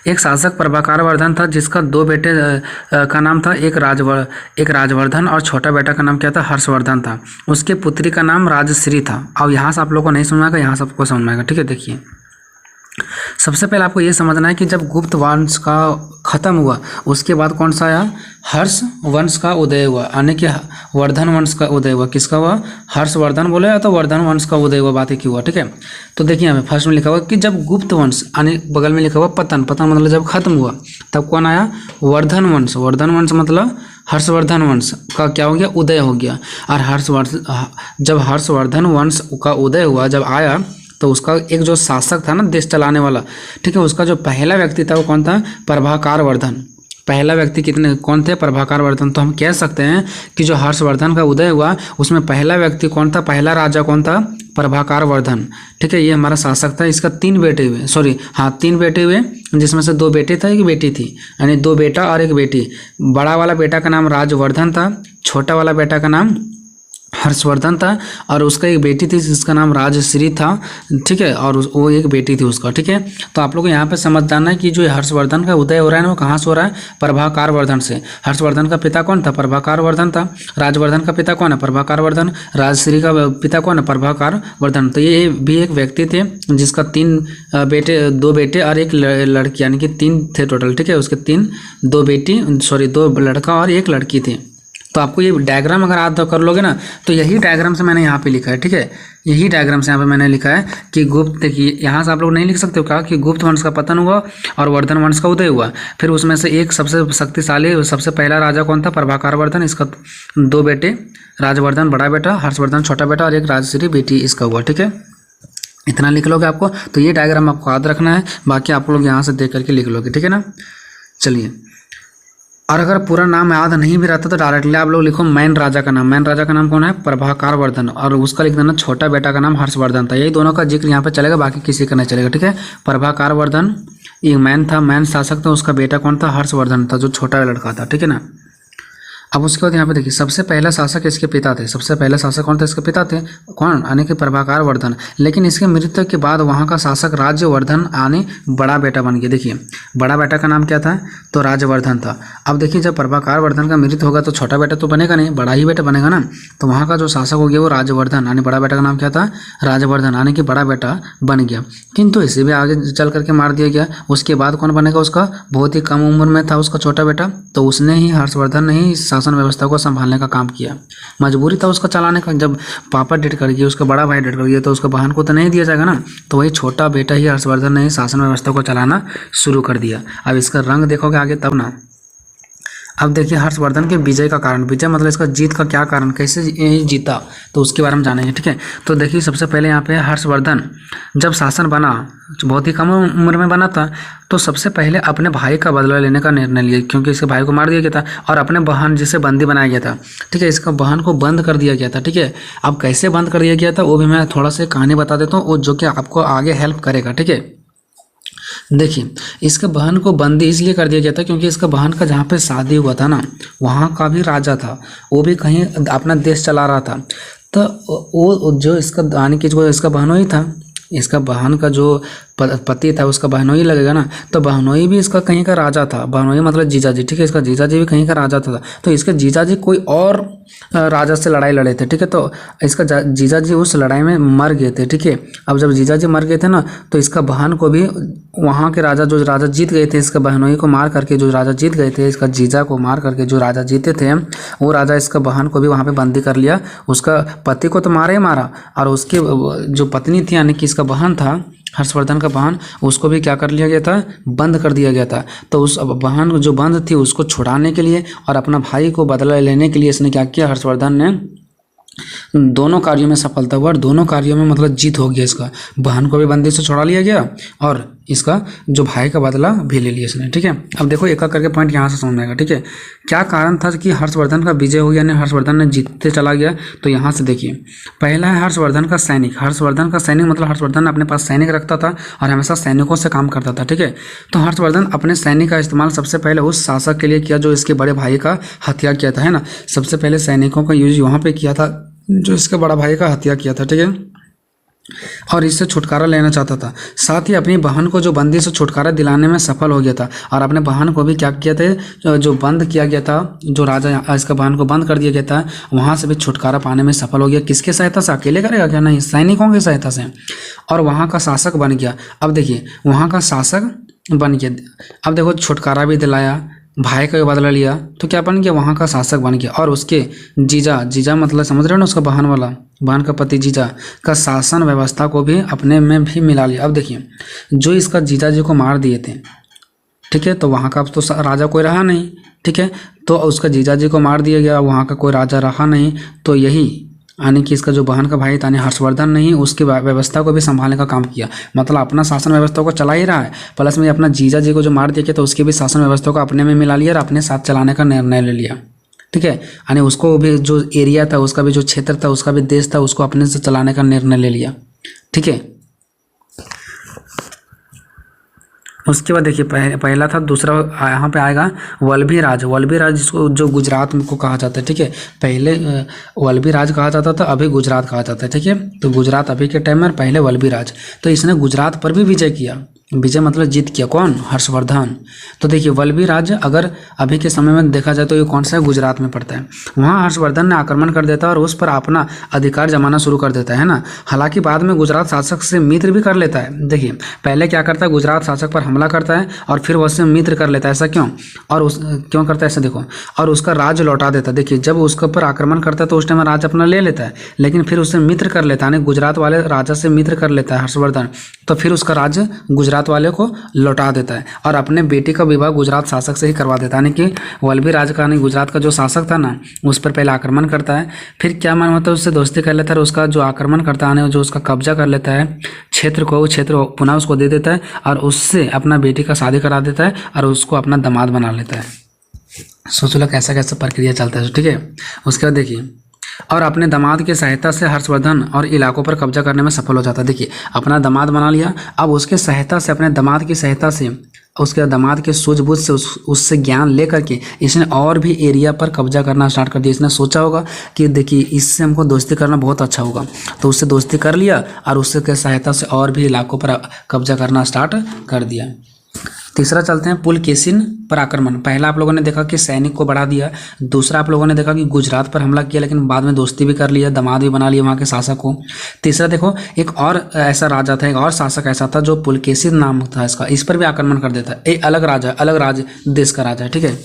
एक शासक प्रभाकर वर्धन था जिसका 2 बेटे का नाम था, एक राजवर्धन और छोटा बेटा का नाम क्या था, हर्षवर्धन था। उसके पुत्री का नाम राजश्री था। अब यहाँ से आप लोगों को नहीं समझ आएगा, यहाँ से आपको समझ में आएगा, ठीक है। देखिए सबसे पहले आपको ये समझना है कि जब गुप्त वंश का खत्म हुआ उसके बाद कौन सा आया, हर्ष वंश का उदय हुआ, यानी कि वर्धन वंश का उदय हुआ। किसका हुआ, हर्षवर्धन बोले या तो वर्धन वंश का उदय हुआ, बात एक ही हुआ, ठीक है। तो देखिए हमें फर्स्ट में लिखा हुआ कि जब गुप्त वंश, यानी बगल में लिखा हुआ पतन मतलब जब खत्म हुआ तब कौन आया, वर्धन वंश मतलब हर्षवर्धन वंश का क्या हो गया, उदय हो गया। और जब हर्षवर्धन वंश का उदय हुआ, जब आया तो उसका एक जो शासक था ना देश चलाने वाला, ठीक है, उसका जो पहला व्यक्ति था वो कौन था, प्रभाकर वर्धन। पहला व्यक्ति कौन थे, प्रभाकर वर्धन। तो हम कह सकते हैं कि जो हर्षवर्धन का उदय हुआ उसमें पहला व्यक्ति कौन था, पहला राजा कौन था, प्रभाकर वर्धन, ठीक है। ये हमारा शासक था। इसका 3 बेटे हुए, 3 बेटे हुए, जिसमें से 2 बेटे थे, 1 बेटी थी, यानी 2 बेटा और 1 बेटी। बड़ा वाला बेटा का नाम राजवर्धन था, छोटा वाला बेटा का नाम हर्षवर्धन था, और उसका एक बेटी थी जिसका नाम राजश्री था, ठीक है, और वो एक बेटी थी उसका, ठीक है। तो आप लोग को यहाँ पे समझ जाना है कि जो हर्षवर्धन का उदय हो रहा है ना वो कहाँ से हो रहा है, प्रभाकर वर्धन से। हर्षवर्धन का पिता कौन था, प्रभाकर वर्धन था। राजवर्धन का पिता कौन है, प्रभाकर वर्धन। राजश्री का पिता कौन है, प्रभाकर वर्धन। तो ये भी एक व्यक्ति थे जिसका 3 बेटे, 2 बेटे और 1 लड़की, यानी कि 3 थे टोटल, ठीक है। उसके 2 लड़का और 1 लड़की थी। तो आपको ये डायग्राम अगर आप कर लोगे ना तो यही डायग्राम से मैंने यहाँ पे लिखा है, ठीक है। यही डायग्राम से यहाँ पे मैंने लिखा है कि गुप्त, देखिए यहाँ से आप लोग नहीं लिख सकते हो कहा कि गुप्त वंश का पतन हुआ और वर्धन वंश का उदय हुआ। फिर उसमें से एक सबसे शक्तिशाली, सबसे पहला राजा कौन था, प्रभाकर वर्धन। इसका 2 बेटे, राजवर्धन बड़ा बेटा, हर्षवर्धन छोटा बेटा और 1 राजश्री बेटी इसका हुआ, ठीक है। इतना लिख लोगे आपको, तो ये डायग्राम आपको याद रखना है, बाकी आप लोग यहाँ से देख करके लिख लोगे, ठीक है ना। चलिए, और अगर पूरा नाम याद नहीं भी रहता तो डायरेक्टली आप लोग लिखो मैन राजा का नाम। मैन राजा का नाम कौन है, प्रभाकर वर्धन, और उसका लिख देना छोटा बेटा का नाम हर्षवर्धन था। यही दोनों का जिक्र यहाँ पे चलेगा, बाकी किसी का नहीं चलेगा, ठीक है। प्रभाकर वर्धन ये मैन था, मैन शासक था, उसका बेटा कौन था, हर्षवर्धन था, जो छोटा लड़का था, ठीक है ना। अब उसके बाद यहाँ पे देखिए सबसे पहला शासक इसके पिता थे। सबसे पहला शासक कौन था, इसके पिता थे कौन, यानी कि प्रभाकर वर्धन। लेकिन इसके मृत्यु के बाद वहाँ का शासक राज्यवर्धन यानी बड़ा बेटा बन गया। देखिए बड़ा बेटा का नाम क्या था, तो राजवर्धन था। अब देखिए जब प्रभाकर वर्धन का मृत्यु होगा तो छोटा बेटा तो बनेगा नहीं, बड़ा ही बेटा बनेगा ना। तो वहाँ का जो शासक हो गया वो राजवर्धन, यानी बड़ा बेटा का नाम क्या था, राजवर्धन, यानी कि बड़ा बेटा बन गया। किंतु इसे भी आगे चल करके मार दिया गया। उसके बाद कौन बनेगा, उसका बहुत ही कम उम्र में था उसका छोटा बेटा, तो उसने ही, हर्षवर्धन ने ही शासन व्यवस्था को संभालने का काम किया। मजबूरी था उसका चलाने का। जब पापा डेट कर गए, उसका बड़ा भाई डेट कर गया, तो उसका बहन को तो नहीं दिया जाएगा ना। तो वही छोटा बेटा ही हर्षवर्धन ने ही शासन व्यवस्था को चलाना शुरू कर दिया। अब इसका रंग देखोगे आगे तब ना। अब देखिए हर्षवर्धन के विजय का कारण, विजय मतलब इसका जीत का क्या कारण, कैसे जीता, तो उसके बारे में जानेंगे, ठीक है। तो देखिए सबसे पहले यहाँ पे हर्षवर्धन जब शासन बना, बहुत ही कम उम्र में बना था, तो सबसे पहले अपने भाई का बदला लेने का निर्णय लिया, क्योंकि इसके भाई को मार दिया गया था, और अपने बहन जिसे बंदी बनाया गया था, ठीक है, इसका बहन को बंद कर दिया गया था, ठीक है। अब कैसे बंद कर दिया गया था वो भी मैं थोड़ा सा कहानी बता देता हूँ, जो कि आपको आगे हेल्प करेगा, ठीक है। देखिए इसके बहन को बंदी इसलिए कर दिया गया था क्योंकि इसका बहन का जहाँ पे शादी हुआ था ना, वहाँ का भी राजा था, वो भी कहीं अपना देश चला रहा था। तो वो जो इसका यानी कि जो इसका बहनोई था, इसका बहन का जो पति था उसका बहनोई लगेगा ना, तो बहनोई भी इसका कहीं का राजा था। बहनोई मतलब जीजाजी, ठीक है, इसका जीजाजी भी कहीं का राजा था। तो इसके जीजाजी कोई और राजा से लड़ाई लड़े थे, ठीक है। तो इसका जीजाजी उस लड़ाई में मर गए थे, ठीक है। अब जब जीजाजी मर गए थे ना, तो इसका बहन को भी वहाँ के राजा, जो राजा जीत गए थे, इसका बहनोई को मार करके जो राजा जीत गए थे, इसका जीजा को मार करके जो राजा जीते थे, वो राजा इसका बहन को भी वहाँ पे बंदी कर लिया। उसका पति को तो मारा ही मारा, और उसकी जो पत्नी थी यानी कि इसका बहन था, हर्षवर्धन का बहन, उसको भी क्या कर लिया गया था, बंद कर दिया गया था। तो उस बहन जो बंद थी उसको छुड़ाने के लिए और अपना भाई को बदला लेने के लिए इसने क्या किया, हर्षवर्धन ने दोनों कार्यों में सफलता हुआ, और दोनों कार्यों में मतलब जीत हो गया। इसका बहन को भी बंदी से छुड़ा लिया गया और इसका जो भाई का बदला भी ले लिया इसने, ठीक है। अब देखो एक एक करके पॉइंट यहाँ से समझ में आएगा, ठीक है। क्या कारण था कि हर्षवर्धन का विजय हो गया, यानी हर्षवर्धन ने जीतते चला गया? तो यहाँ से देखिए, पहला है हर्षवर्धन का सैनिक। हर्षवर्धन का सैनिक मतलब हर्षवर्धन अपने पास सैनिक रखता था और हमेशा सैनिकों से काम करता था, ठीक है। तो हर्षवर्धन अपने सैनिक का इस्तेमाल सबसे पहले उस शासक के लिए किया जो इसके बड़े भाई का हत्या किया था, है ना। सबसे पहले सैनिकों का यूज वहाँ पे किया था जो इसके बड़ा भाई का हत्या किया था, ठीक है, और इससे छुटकारा लेना चाहता था। साथ ही अपनी बहन को जो बंदी से छुटकारा दिलाने में सफल हो गया था और अपने बहन को भी क्या किया था, जो बंद किया गया था, जो राजा इसका बहन को बंद कर दिया गया था, वहाँ से भी छुटकारा पाने में सफल हो गया। किसके सहायता से? अकेले करेगा क्या? नहीं, सैनिकों की सहायता से। और वहाँ का शासक बन गया। अब देखिए वहाँ का शासक बन गया। अब देखो छुटकारा भी दिलाया, भाई का भी बदला लिया, तो क्या बन गया? वहाँ का शासक बन गया। और उसके जीजा मतलब समझ रहे हो ना, उसका बहन वाला, बहन का पति जीजा का शासन व्यवस्था को भी अपने में भी मिला लिया। अब देखिए जो इसका जीजा जी को मार दिए थे, ठीक है, तो वहाँ का अब तो राजा कोई रहा नहीं, ठीक है, तो उसका जीजा जी को मार दिया गया, वहाँ का कोई राजा रहा नहीं। तो यही यानी कि इसका जो बहन का भाई था यानी हर्षवर्धन ने ही उसकी व्यवस्था को भी संभालने का काम किया। मतलब अपना शासन व्यवस्था को चला ही रहा है, प्लस में अपना जीजा जी को जो मार दिया तो उसकी भी शासन व्यवस्था को अपने में मिला लिया और अपने साथ चलाने का निर्णय ले लिया, ठीक है। यानी उसको भी जो एरिया था, उसका भी जो क्षेत्र था, उसका भी देश था, उसको अपने से चलाने का निर्णय ले लिया, ठीक है। उसके बाद देखिए पहला था, दूसरा यहाँ पे आएगा वल्लभी राज। वल्लभी राज जिसको जो गुजरात में को कहा जाता है, ठीक है। पहले वल्लभी राज कहा जाता था, अभी गुजरात कहा जाता है, ठीक है। तो गुजरात अभी के टाइम में, पहले वल्लभी राज। तो इसने गुजरात पर भी विजय किया। विजय मतलब जीत किया, कौन? हर्षवर्धन। तो देखिए वल्लभी राज अगर अभी के समय में देखा जाए तो ये कौन सा है? गुजरात में पड़ता है। वहाँ हर्षवर्धन ने आक्रमण कर देता है और उस पर अपना अधिकार जमाना शुरू कर देता है ना। हालांकि बाद में गुजरात शासक से मित्र भी कर लेता है। देखिए पहले क्या करता है, गुजरात शासक पर हमला करता है और फिर वो उससे मित्र कर लेता है। ऐसा क्यों? और क्यों करता है ऐसा देखो, और उसका राज्य लौटा देता है। देखिए जब उसके ऊपर आक्रमण करता है तो उस टाइम राज्य अपना ले लेता है, लेकिन फिर उससे मित्र कर लेता है, गुजरात वाले राजा से मित्र कर लेता है हर्षवर्धन। तो फिर उसका राज्य गुजरात वाले को लौटा देता है और अपने बेटी का विवाह गुजरात शासक से ही करवा देता है। यानी कि वल्लभी राज का, गुजरात का जो शासक था ना, उस पर पहले आक्रमण करता है, फिर क्या मालूम होता है उससे दोस्ती कर लेता है, उसका जो आक्रमण करता है, जो उसका कब्जा कर लेता है क्षेत्र को, वो क्षेत्र पुनः उसको दे देता है और उससे अपना बेटी का शादी करा देता है और उसको अपना दामाद बना लेता है। सोच लो कैसा कैसा प्रक्रिया चलता है, ठीक है। उसके बाद देखिए, और अपने दामाद की सहायता से हर्षवर्धन और इलाकों पर कब्जा करने में सफल हो जाता है। देखिए अपना दामाद बना लिया, अब उसके सहायता से, अपने दामाद की सहायता से, उसके दामाद के सूझबूझ से उससे ज्ञान लेकर के इसने और भी एरिया पर कब्जा करना स्टार्ट कर दिया। इसने सोचा होगा कि देखिए इससे हमको दोस्ती करना बहुत अच्छा होगा, तो उससे दोस्ती कर लिया और उसके सहायता से और भी इलाकों पर कब्जा करना स्टार्ट कर दिया। तीसरा चलते हैं पुलकेशिन पर आक्रमण। पहला आप लोगों ने देखा कि सैनिक को बढ़ा दिया, दूसरा आप लोगों ने देखा कि गुजरात पर हमला किया लेकिन बाद में दोस्ती भी कर लिया, दामाद भी बना लिया वहाँ के शासक को। तीसरा देखो एक और ऐसा राजा था, एक और शासक ऐसा था जो पुलकेशिन नाम था इसका, इस पर भी आक्रमण कर देता है। एक अलग राजा, अलग राज देश का राजा है, ठीक है।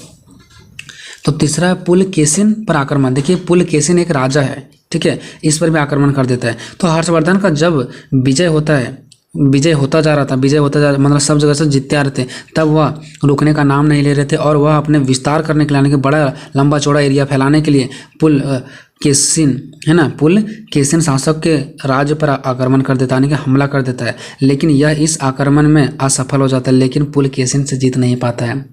तो तीसरा है पुलकेशिन पर आक्रमण। देखिए पुलकेशिन एक राजा है, ठीक है, इस पर भी आक्रमण कर देता है। तो हर्षवर्धन का जब विजय होता है, विजय होता जा रहा था, मतलब सब जगह से जीतते आ रहे थे, तब वह रुकने का नाम नहीं ले रहे थे और वह अपने विस्तार करने के लिए, यानी कि बड़ा लंबा चौड़ा एरिया फैलाने के लिए पुलकेशिन, है ना, पुलकेशिन शासक के राज्य पर आक्रमण कर देता है, यानी कि हमला कर देता है। लेकिन यह इस आक्रमण में असफल हो जाता है, लेकिन पुलकेशिन से जीत नहीं पाता है,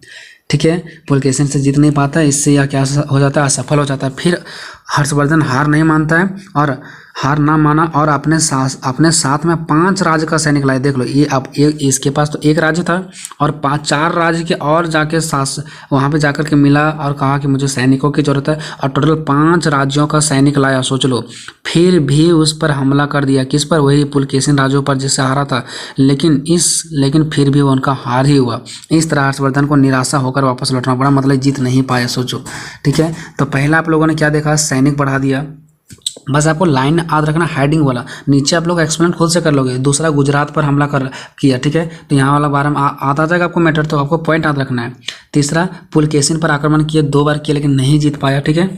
ठीक है। पुलकेशिन से जीत नहीं पाता है, इससे यह क्या हो जाता है? असफल हो जाता है। फिर हर्षवर्धन हार नहीं मानता है और हार ना माना और अपने साथ में 5 राज्य का सैनिक लाए। देख लो ये अब इसके पास तो एक राज्य था और 4 राज्य के और जाके वहाँ पे जाकर के मिला और कहा कि मुझे सैनिकों की जरूरत है और टोटल 5 राज्यों का सैनिक लाया। सोच लो, फिर भी उस पर हमला कर दिया। किस पर? वही पुलकेशिन राज्यों पर जिससे हारा था, लेकिन फिर भी उनका हार ही हुआ। इस तरह हर्षवर्धन को निराशा होकर वापस लौटना पड़ा, मतलब जीत नहीं पाया। सोचो, ठीक है। तो पहला आप लोगों ने क्या देखा? सैनिक बढ़ा दिया। बस आपको लाइन याद रखना, हेडिंग वाला, नीचे आप लोग एक्सप्लेन खुद से कर लोगे। दूसरा गुजरात पर हमला किया, ठीक है, तो यहाँ वाला बारे में आता जाएगा आपको मैटर, तो आपको पॉइंट याद रखना है। तीसरा पुलकेशिन पर आक्रमण किया, 2 बार किया लेकिन नहीं जीत पाया, ठीक है।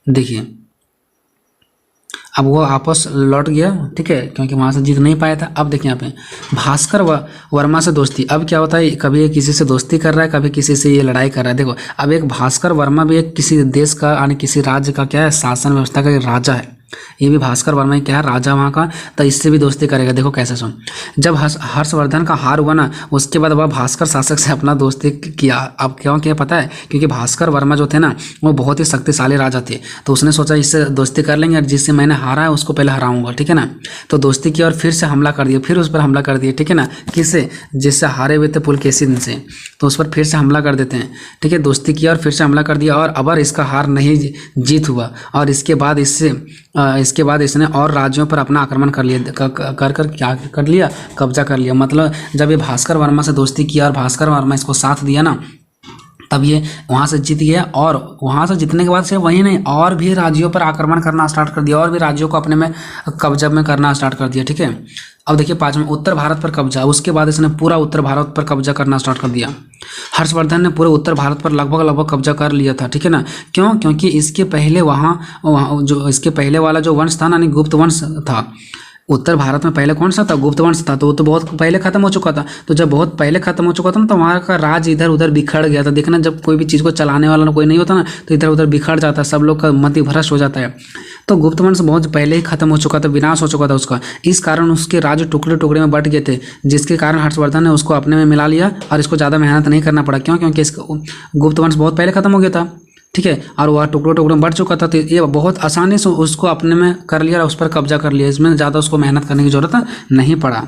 देखिए अब वो आपस लौट गया, ठीक है, क्योंकि वहाँ से जीत नहीं पाया था। अब देखिए यहाँ पे भास्कर वर्मा से दोस्ती। अब क्या होता है, कभी ये किसी से दोस्ती कर रहा है, कभी किसी से ये लड़ाई कर रहा है। देखो अब एक भास्कर वर्मा भी एक किसी देश का यानी किसी राज्य का क्या है, शासन व्यवस्था का राजा है, ये भी भास्कर वर्मा ही क्या है, राजा वहाँ का, तो इससे भी दोस्ती करेगा। देखो कैसे सुन, जब हर्षवर्धन का हार हुआ ना, उसके बाद वह भास्कर शासक से अपना दोस्ती किया। अब क्यों किया पता है? क्योंकि भास्कर वर्मा जो थे ना, वो बहुत ही शक्तिशाली राजा थे, तो उसने सोचा इससे दोस्ती कर लेंगे और जिससे मैंने हारा है उसको पहले हराऊंगा, ठीक है ना। तो दोस्ती की और फिर से हमला कर दिया, फिर उस पर हमला कर दिया, ठीक है ना। किससे? जिससे हारे हुए थे पुलकेशिन से, तो उस पर फिर से हमला कर देते हैं, ठीक है। दोस्ती किया और फिर से हमला कर दिया, और अबर इसका हार नहीं जीत हुआ, और इसके बाद इसने और राज्यों पर अपना आक्रमण कर लिया, क्या कर लिया? कब्जा कर लिया। मतलब जब ये भास्कर वर्मा से दोस्ती किया और भास्कर वर्मा इसको साथ दिया ना, तब ये वहाँ से जीत गया, और वहाँ से जीतने के बाद से वही नहीं, और भी राज्यों पर आक्रमण करना स्टार्ट कर दिया, और भी राज्यों को अपने में कब्जा में करना स्टार्ट कर दिया, ठीक है। अब देखिए 5वां, उत्तर भारत पर कब्जा। उसके बाद इसने पूरा उत्तर भारत पर कब्जा करना स्टार्ट कर दिया। हर्षवर्धन ने पूरे उत्तर भारत पर लगभग कब्जा कर लिया था, ठीक है ना। क्यों? क्योंकि इसके पहले वहाँ जो इसके पहले वाला जो वंश था ना, यानी गुप्त वंश था। उत्तर भारत में पहले कौन सा था? गुप्त वंश था, तो वो तो बहुत पहले खत्म हो चुका था। तो जब बहुत पहले खत्म हो चुका था ना, तो वहाँ का राज इधर उधर बिखर गया था। देखना, जब कोई भी चीज़ को चलाने वाला कोई नहीं होता ना, तो इधर उधर बिखर जाता है, सब लोग का मति भ्रष्ट हो जाता है। तो गुप्त वंश बहुत पहले ही खत्म हो चुका था, विनाश हो चुका था उसका। इस कारण उसके राज्य टुकड़े टुकड़े में बट गए थे, जिसके कारण हर्षवर्धन ने उसको अपने में मिला लिया और इसको ज़्यादा मेहनत नहीं करना पड़ा। क्यों? क्योंकि इसका गुप्त वंश बहुत पहले खत्म हो गया था, ठीक है, और वह टुकड़ों टुकड़ों में बढ़ चुका था, तो ये बहुत आसानी से उसको अपने में कर लिया और उस पर कब्जा कर लिया। इसमें ज़्यादा उसको मेहनत करने की जरूरत नहीं पड़ा।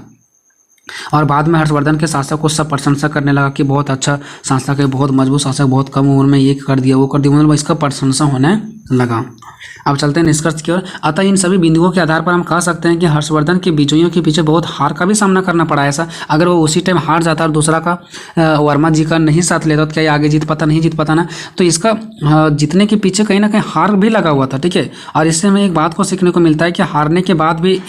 और बाद में हर्षवर्धन के शासक को सब प्रशंसा करने लगा कि बहुत अच्छा शासक है, बहुत मजबूत शासक, बहुत कम उम्र में ये कर दिया, वो कर दिया, मतलब इसका प्रशंसा होने लगा। अब चलते हैं निष्कर्ष की ओर। अतः इन सभी बिंदुओं के आधार पर हम कह सकते हैं कि हर्षवर्धन के विजयों के पीछे बहुत हार का भी सामना करना पड़ा। ऐसा अगर वो उसी टाइम हार जाता और दूसरा का वर्मा जी का नहीं साथ लेता, तो क्या ये आगे जीत पाता? नहीं जीत पाता ना। तो इसका जीतने के पीछे कहीं ना कहीं हार भी लगा हुआ था, ठीक है। और इससे हमें एक बात को सीखने को मिलता है कि हारने के बाद भी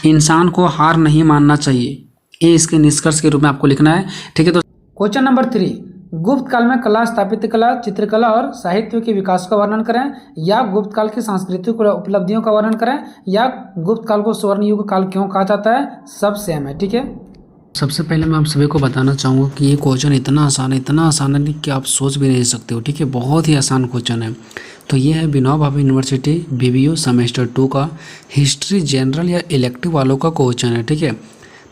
इंसान को हार नहीं मानना चाहिए। ये इसके निष्कर्ष के रूप में आपको लिखना है, ठीक है। तो क्वेश्चन नंबर 3, गुप्त काल में कला, स्थापत्य कला, चित्रकला और साहित्य के विकास का वर्णन करें, या गुप्त काल की सांस्कृतिक उपलब्धियों का वर्णन करें, या गुप्त काल को स्वर्ण युग काल क्यों कहा जाता है। सब सेम है, ठीक है। सबसे पहले मैं आप सभी को बताना चाहूँगा कि ये क्वेश्चन इतना आसान है कि आप सोच भी नहीं सकते हो, ठीक है। बहुत ही आसान क्वेश्चन है। तो ये है Vinoba Bhave university BBO semester 2 का हिस्ट्री जनरल या इलेक्टिव वालों का क्वेश्चन है, ठीक है।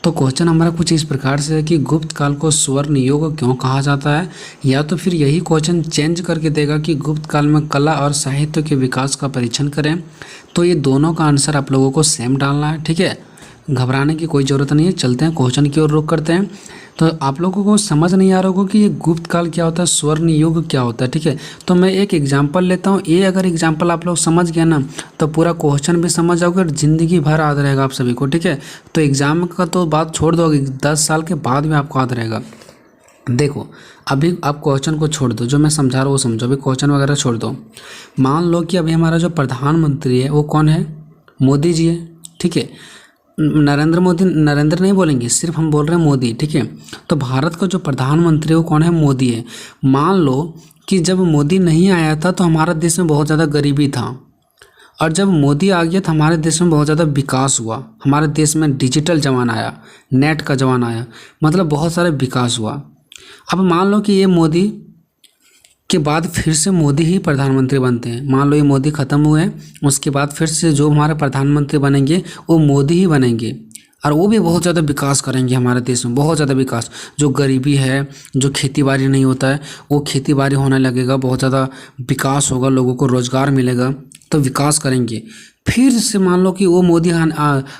तो क्वेश्चन हमारा कुछ इस प्रकार से है कि गुप्त काल को स्वर्ण युग क्यों कहा जाता है, या तो फिर यही क्वेश्चन चेंज करके देगा कि गुप्त काल में कला और साहित्य के विकास का परीक्षण करें। तो ये दोनों का आंसर आप लोगों को सेम डालना है, ठीक है। घबराने की कोई ज़रूरत नहीं है। चलते हैं क्वेश्चन की ओर रुख करते हैं। तो आप लोगों को समझ नहीं आ रहा होगा कि ये गुप्त काल क्या होता है, स्वर्ण युग क्या होता है, ठीक है। तो मैं एक एग्जांपल लेता हूँ। ये अगर एग्जांपल आप लोग समझ गए ना, तो पूरा क्वेश्चन भी समझ जाओगे और ज़िंदगी भर याद रहेगा आप सभी को, ठीक है। तो एग्जाम का तो बात छोड़ दो, 10 साल के बाद भी आपको याद रहेगा। देखो अभी आप क्वेश्चन को छोड़ दो, जो मैं समझा रहा हूँ वो समझो, अभी क्वेश्चन वगैरह छोड़ दो। मान लो कि अभी हमारा जो प्रधानमंत्री है वो कौन है? मोदी जी है, ठीक है। नरेंद्र मोदी, नरेंद्र नहीं बोलेंगे, सिर्फ हम बोल रहे हैं मोदी, ठीक है। तो भारत का जो प्रधानमंत्री वो कौन है? मोदी है। मान लो कि जब मोदी नहीं आया था तो हमारे देश में बहुत ज़्यादा गरीबी था, और जब मोदी आ गया तो हमारे देश में बहुत ज़्यादा विकास हुआ। हमारे देश में डिजिटल ज़माना आया, नेट का ज़माना आया, मतलब बहुत सारे विकास हुआ। अब मान लो कि ये मोदी के बाद फिर से मोदी ही प्रधानमंत्री बनते हैं। मान लो ये मोदी ख़त्म हुए हैं, उसके बाद फिर से जो हमारे प्रधानमंत्री बनेंगे वो मोदी ही बनेंगे, और वो भी बहुत ज़्यादा विकास करेंगे हमारे देश में, बहुत ज़्यादा विकास। जो गरीबी है, जो खेती बाड़ी नहीं होता है, वो खेती बाड़ी होने लगेगा, बहुत ज़्यादा विकास होगा, लोगों को रोज़गार मिलेगा, तो विकास करेंगे। फिर से मान लो कि वो मोदी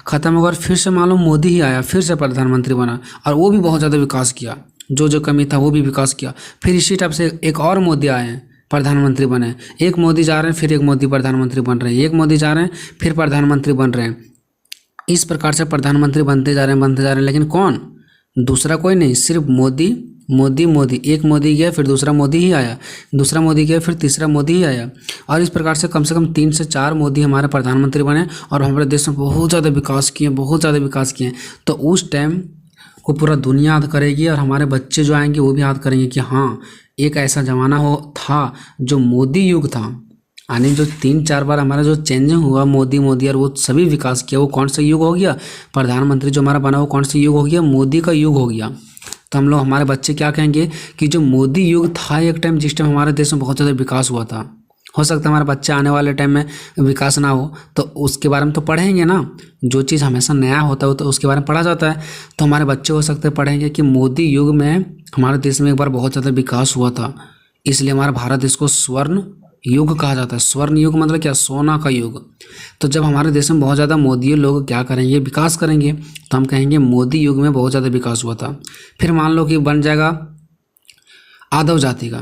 ख़त्म होगा और फिर से मान लो मोदी ही आया, फिर से प्रधानमंत्री बना, और वो भी बहुत ज़्यादा विकास किया, जो कमी था वो भी विकास किया। फिर इसी टाइप से एक और मोदी आए हैं, प्रधानमंत्री बने। एक मोदी जा रहे हैं, फिर एक मोदी प्रधानमंत्री बन रहे हैं, एक मोदी जा रहे हैं, फिर प्रधानमंत्री बन रहे हैं। इस प्रकार से प्रधानमंत्री बनते जा रहे हैं, लेकिन कौन? दूसरा कोई नहीं, सिर्फ मोदी मोदी मोदी। एक मोदी गया, फिर दूसरा मोदी ही आया, दूसरा मोदी गया, फिर तीसरा मोदी ही आया, और इस प्रकार से कम 3 से 4 मोदी हमारे प्रधानमंत्री बने, और हमारे देश में बहुत ज़्यादा विकास किए, बहुत ज़्यादा विकास किए। तो उस टाइम को पूरा दुनिया याद करेगी, और हमारे बच्चे जो आएंगे वो भी याद करेंगे कि हाँ, एक ऐसा ज़माना था जो मोदी युग था। यानी जो 3-4 बार हमारा जो चेंजिंग हुआ, मोदी और वो सभी विकास किया, वो कौन सा युग हो गया? प्रधानमंत्री जो हमारा बना वो कौन सा युग हो गया? मोदी का युग हो गया। तो हम लोग, हमारे बच्चे क्या कहेंगे कि जो मोदी युग था एक टाइम, जिस टाइम हमारे देश में बहुत ज़्यादा विकास हुआ था, हो सकता है हमारे बच्चे आने वाले टाइम में विकास ना हो, तो उसके बारे में तो पढ़ेंगे ना। जो चीज़ हमेशा नया होता है तो उसके बारे में पढ़ा जाता है। तो हमारे बच्चे हो सकते हैं पढ़ेंगे कि मोदी युग में हमारे देश में एक बार बहुत ज़्यादा विकास हुआ था, इसलिए हमारा भारत देश को स्वर्ण युग कहा जाता है। स्वर्ण युग मतलब क्या? सोना का युग। तो जब हमारे देश में बहुत ज़्यादा मोदी लोग क्या करेंगे? विकास करेंगे, तो हम कहेंगे मोदी युग में बहुत ज़्यादा विकास हुआ था। फिर मान लो कि बन जाएगा आदव जाति का,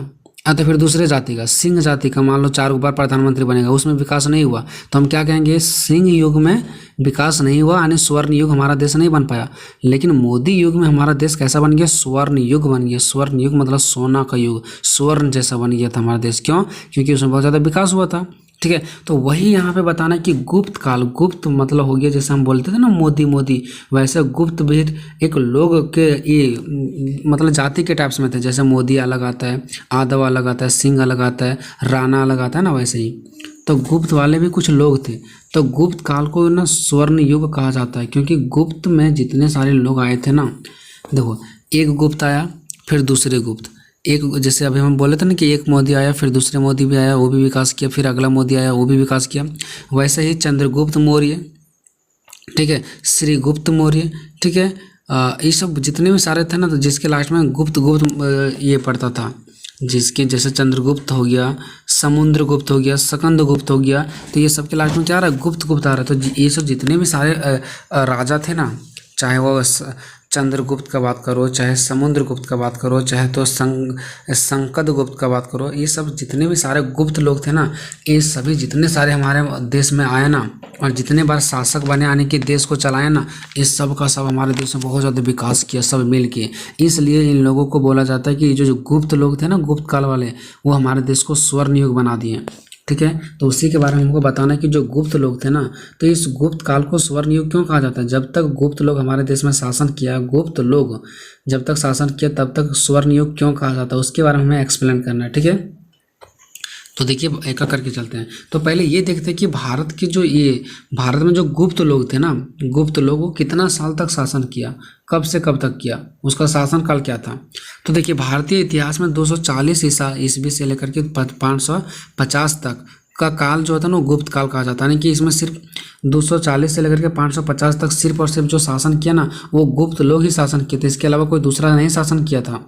तो फिर दूसरे जाति का, सिंह जाति का, मान लो 4 बार प्रधानमंत्री बनेगा, उसमें विकास नहीं हुआ, तो हम क्या कहेंगे? सिंह युग में विकास नहीं हुआ, यानी स्वर्ण युग हमारा देश नहीं बन पाया। लेकिन मोदी युग में हमारा देश कैसा बन गया? स्वर्ण युग बन गया। स्वर्ण युग मतलब सोना का युग, स्वर्ण जैसा बन गया था हमारा देश। क्यों? क्योंकि उसमें बहुत ज़्यादा विकास हुआ था। ठीक है, तो वही यहाँ पे बताना है कि गुप्त काल, गुप्त मतलब हो गया जैसे हम बोलते थे ना मोदी, वैसे गुप्त भी एक लोग के ये मतलब जाति के टाइप्स में थे। जैसे मोदी अलग आता है, आदव अलग आता है, सिंह अलग आता है, राणा अलग आता है ना, वैसे ही तो गुप्त वाले भी कुछ लोग थे। तो गुप्त काल को ना स्वर्ण युग कहा जाता है, क्योंकि गुप्त में जितने सारे लोग आए थे ना, देखो एक गुप्त आया, फिर दूसरे गुप्त, एक जैसे अभी हम बोले थे ना कि एक मोदी आया, फिर दूसरे मोदी भी आया, वो भी विकास किया, फिर अगला मोदी आया, वो भी विकास किया। वैसे ही चंद्रगुप्त मौर्य, ठीक है, श्रीगुप्त मौर्य, ठीक है, ये सब जितने भी सारे थे ना, तो जिसके लास्ट में गुप्त ये पड़ता था, जिसके जैसे चंद्रगुप्त हो गया, समुद्रगुप्त हो गया, सकंदगुप्त हो गया, तो ये सब के लास्ट में क्या आ रहा है? गुप्त आ रहा है। तो ये सब जितने भी सारे राजा थे ना, चाहे वो चंद्रगुप्त का बात करो, चाहे समुद्रगुप्त का बात करो, चाहे तो संकदगुप्त का बात करो, ये सब जितने भी सारे गुप्त लोग थे ना, ये सभी जितने सारे हमारे देश में आए ना, और जितने बार शासक बने आने के देश को चलाए ना, इस सब का सब हमारे देश में बहुत ज़्यादा विकास किया, सब मिल के। इसलिए इन लोगों को बोला जाता है कि जो गुप्त लोग थे ना, गुप्त काल वाले, वो हमारे देश को स्वर्ण युग बना दिए। ठीक है, तो उसी के बारे में हमको बताना है कि जो गुप्त लोग थे ना, तो इस गुप्त काल को स्वर्ण युग क्यों कहा जाता है? जब तक गुप्त लोग हमारे देश में शासन किया, गुप्त लोग जब तक शासन किया, तब तक स्वर्ण युग क्यों कहा जाता है, उसके बारे में हमें एक्सप्लेन करना है। ठीक है, तो देखिए एक करके चलते हैं। तो पहले ये देखते हैं कि भारत में जो गुप्त लोग थे ना, गुप्त लोगों कितना साल तक शासन किया, कब से कब तक किया, उसका शासन काल क्या था। तो देखिए भारतीय इतिहास में 240 ईस्वी से लेकर के 550 तक का काल जो होता है ना, गुप्त काल कहा जाता है। यानी कि इसमें सिर्फ 240 से लेकर के 550 तक सिर्फ और सिर्फ जो शासन किया ना, वो गुप्त लोग ही शासन किए थे। इसके अलावा कोई दूसरा नहीं शासन किया था,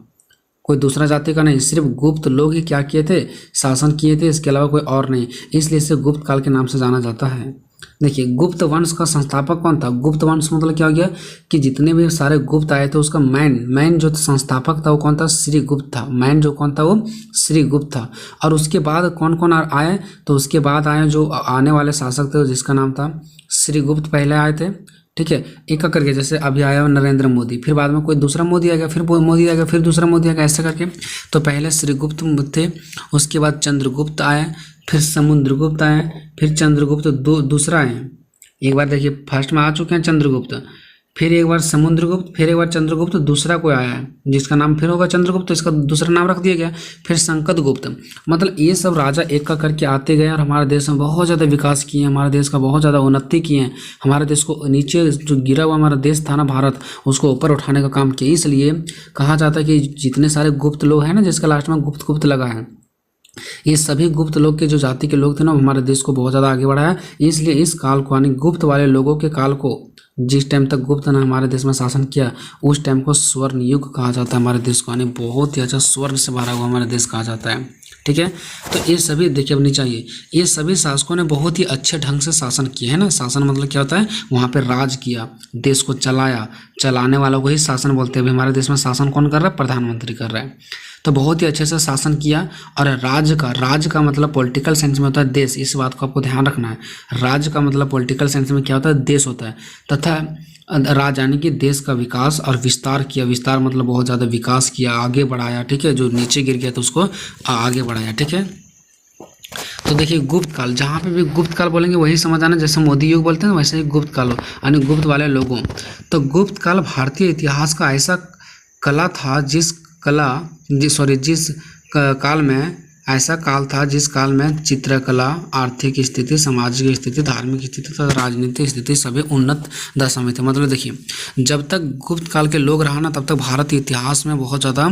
कोई दूसरा जाति का नहीं, सिर्फ गुप्त लोग ही क्या किए थे? शासन किए थे, इसके अलावा कोई और नहीं। इसलिए इसे गुप्त काल के नाम से जाना जाता है। देखिए गुप्त वंश का संस्थापक कौन था? गुप्त वंश मतलब क्या हो गया कि जितने भी सारे गुप्त आए थे, उसका मेन जो संस्थापक था वो कौन था? श्रीगुप्त था। मेन जो कौन था? वो श्रीगुप्त था। और उसके बाद कौन कौन आए? तो उसके बाद आए जो आने वाले शासक थे, जिसका नाम था श्रीगुप्त, पहले आए थे। ठीक है, एक करके, जैसे अभी आया नरेंद्र मोदी, फिर बाद में कोई दूसरा मोदी आएगा, फिर मोदी आएगा, फिर दूसरा मोदी आएगा, ऐसे करके। तो पहले श्रीगुप्त थे, उसके बाद चंद्रगुप्त आए, फिर समुद्रगुप्त आए, फिर चंद्रगुप्त दूसरा आए। एक बार देखिए फर्स्ट में आ चुके हैं चंद्रगुप्त, फिर एक बार समुद्रगुप्त, फिर एक बार चंद्रगुप्त, दूसरा कोई आया है जिसका नाम फिर होगा चंद्रगुप्त, तो इसका दूसरा नाम रख दिया गया, फिर संकदगुप्त। मतलब ये सब राजा एक का करके आते गए और हमारे देश में बहुत ज़्यादा विकास किए, हमारे देश का बहुत ज़्यादा उन्नति किए हैं, हमारे देश को नीचे जो गिरा हुआ हमारा देश था ना भारत, उसको ऊपर उठाने का काम किया। इसलिए कहा जाता है कि जितने सारे गुप्त लोग हैं ना, जिसका लास्ट में गुप्त लगा है, ये सभी गुप्त लोग के जो जाति के लोग थे ना, हमारे देश को बहुत ज़्यादा आगे बढ़ाया। इसलिए इस काल को, यानी गुप्त वाले लोगों के काल को, जिस टाइम तक गुप्त ने हमारे देश में शासन किया, उस टाइम को स्वर्ण युग कहा जाता है हमारे देश को, यानी बहुत ही अच्छा स्वर्ण से भरा हुआ हमारा देश कहा जाता है। ठीक है, तो ये सभी देखिए अब नीचे आइए, ये सभी शासकों ने बहुत ही अच्छे ढंग से शासन किया है ना। शासन मतलब क्या होता है? वहाँ पे राज किया, देश को चलाया, चलाने वालों को ही शासन बोलते हैं। अभी हमारे देश में शासन कौन कर रहा है? प्रधानमंत्री कर रहा है। तो बहुत ही अच्छे से शासन किया। और राज का मतलब पॉलिटिकल सेंस में होता है देश, इस बात को आपको ध्यान रखना है। राज का मतलब पॉलिटिकल सेंस में क्या होता है? देश होता है। तथा राज यानी कि देश का विकास और विस्तार किया। विस्तार मतलब बहुत ज़्यादा विकास किया, आगे बढ़ाया। ठीक है, जो नीचे गिर गया तो उसको आगे बढ़ाया। ठीक है, तो देखिए गुप्त काल, जहाँ पे भी गुप्त काल बोलेंगे वही समझ आना, जैसे मोदी युग बोलते हैं वैसे ही गुप्त काल यानी गुप्त वाले लोगों। तो गुप्त काल भारतीय इतिहास का ऐसा कला था जिस काल में ऐसा काल था जिस काल में चित्रकला, आर्थिक स्थिति, सामाजिक स्थिति, धार्मिक स्थिति तथा राजनीतिक स्थिति सभी उन्नत दशा में थे। मतलब देखिए, जब तक गुप्त काल के लोग रहा ना, तब तक भारत इतिहास में बहुत ज़्यादा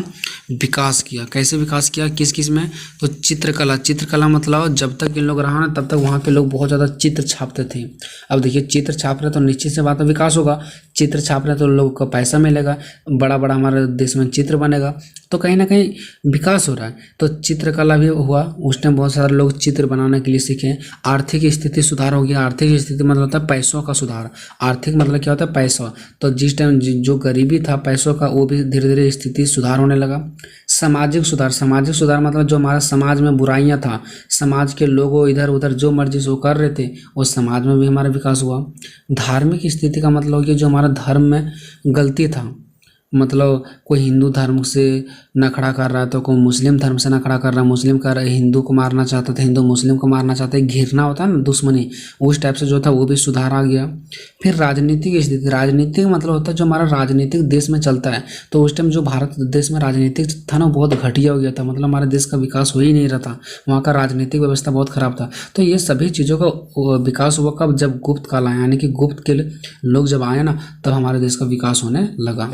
विकास किया। कैसे विकास किया, किस किस में, तो चित्रकला मतलब जब तक इन लोग रहा ना, तब तक वहाँ के लोग बहुत ज़्यादा चित्र छापते थे। अब देखिए, चित्र छाप रहे तो निश्चित से बात है विकास होगा। चित्र छाप रहे तो लोगों को पैसा मिलेगा, बड़ा बड़ा हमारे देश में चित्र बनेगा, तो कहीं ना कहीं विकास हो रहा है। तो चित्रकला भी हुआ, उस टाइम बहुत सारे लोग चित्र बनाने के लिए सीखे। आर्थिक स्थिति सुधार हो गया। आर्थिक स्थिति मतलब होता है पैसों का सुधार। आर्थिक मतलब क्या होता है, पैसा। तो जिस टाइम जो गरीबी था पैसों का, वो भी धीरे धीरे स्थिति सुधार होने लगा। सामाजिक सुधार मतलब जो हमारे समाज में बुराइयां था, समाज के लोगों इधर उधर जो मर्जी से वो कर रहे थे, वो समाज में भी हमारा विकास हुआ। धार्मिक स्थिति का मतलब कि जो हमारा धर्म में गलती था, मतलब कोई हिंदू धर्म से न खड़ा कर रहा है तो कोई मुस्लिम धर्म से न खड़ा कर रहा है, मुस्लिम का हिंदू को मारना चाहता था, हिंदू मुस्लिम को मारना चाहता है, घिरना होता है ना, दुश्मनी, उस टाइप से जो था वो भी सुधार आ गया। फिर राजनीतिक स्थिति, राजनीतिक मतलब होता है जो हमारा राजनीतिक देश में चलता है, तो उस टाइम जो भारत देश में राजनीतिक था ना, बहुत घटिया हो गया था। मतलब हमारे देश का विकास हो ही नहीं रहा था, वहाँ का राजनीतिक व्यवस्था बहुत खराब था। तो ये सभी चीज़ों का विकास हुआ कब, जब गुप्त काल आया, यानी कि गुप्त के लोग जब आए ना, तब हमारे देश का विकास होने लगा।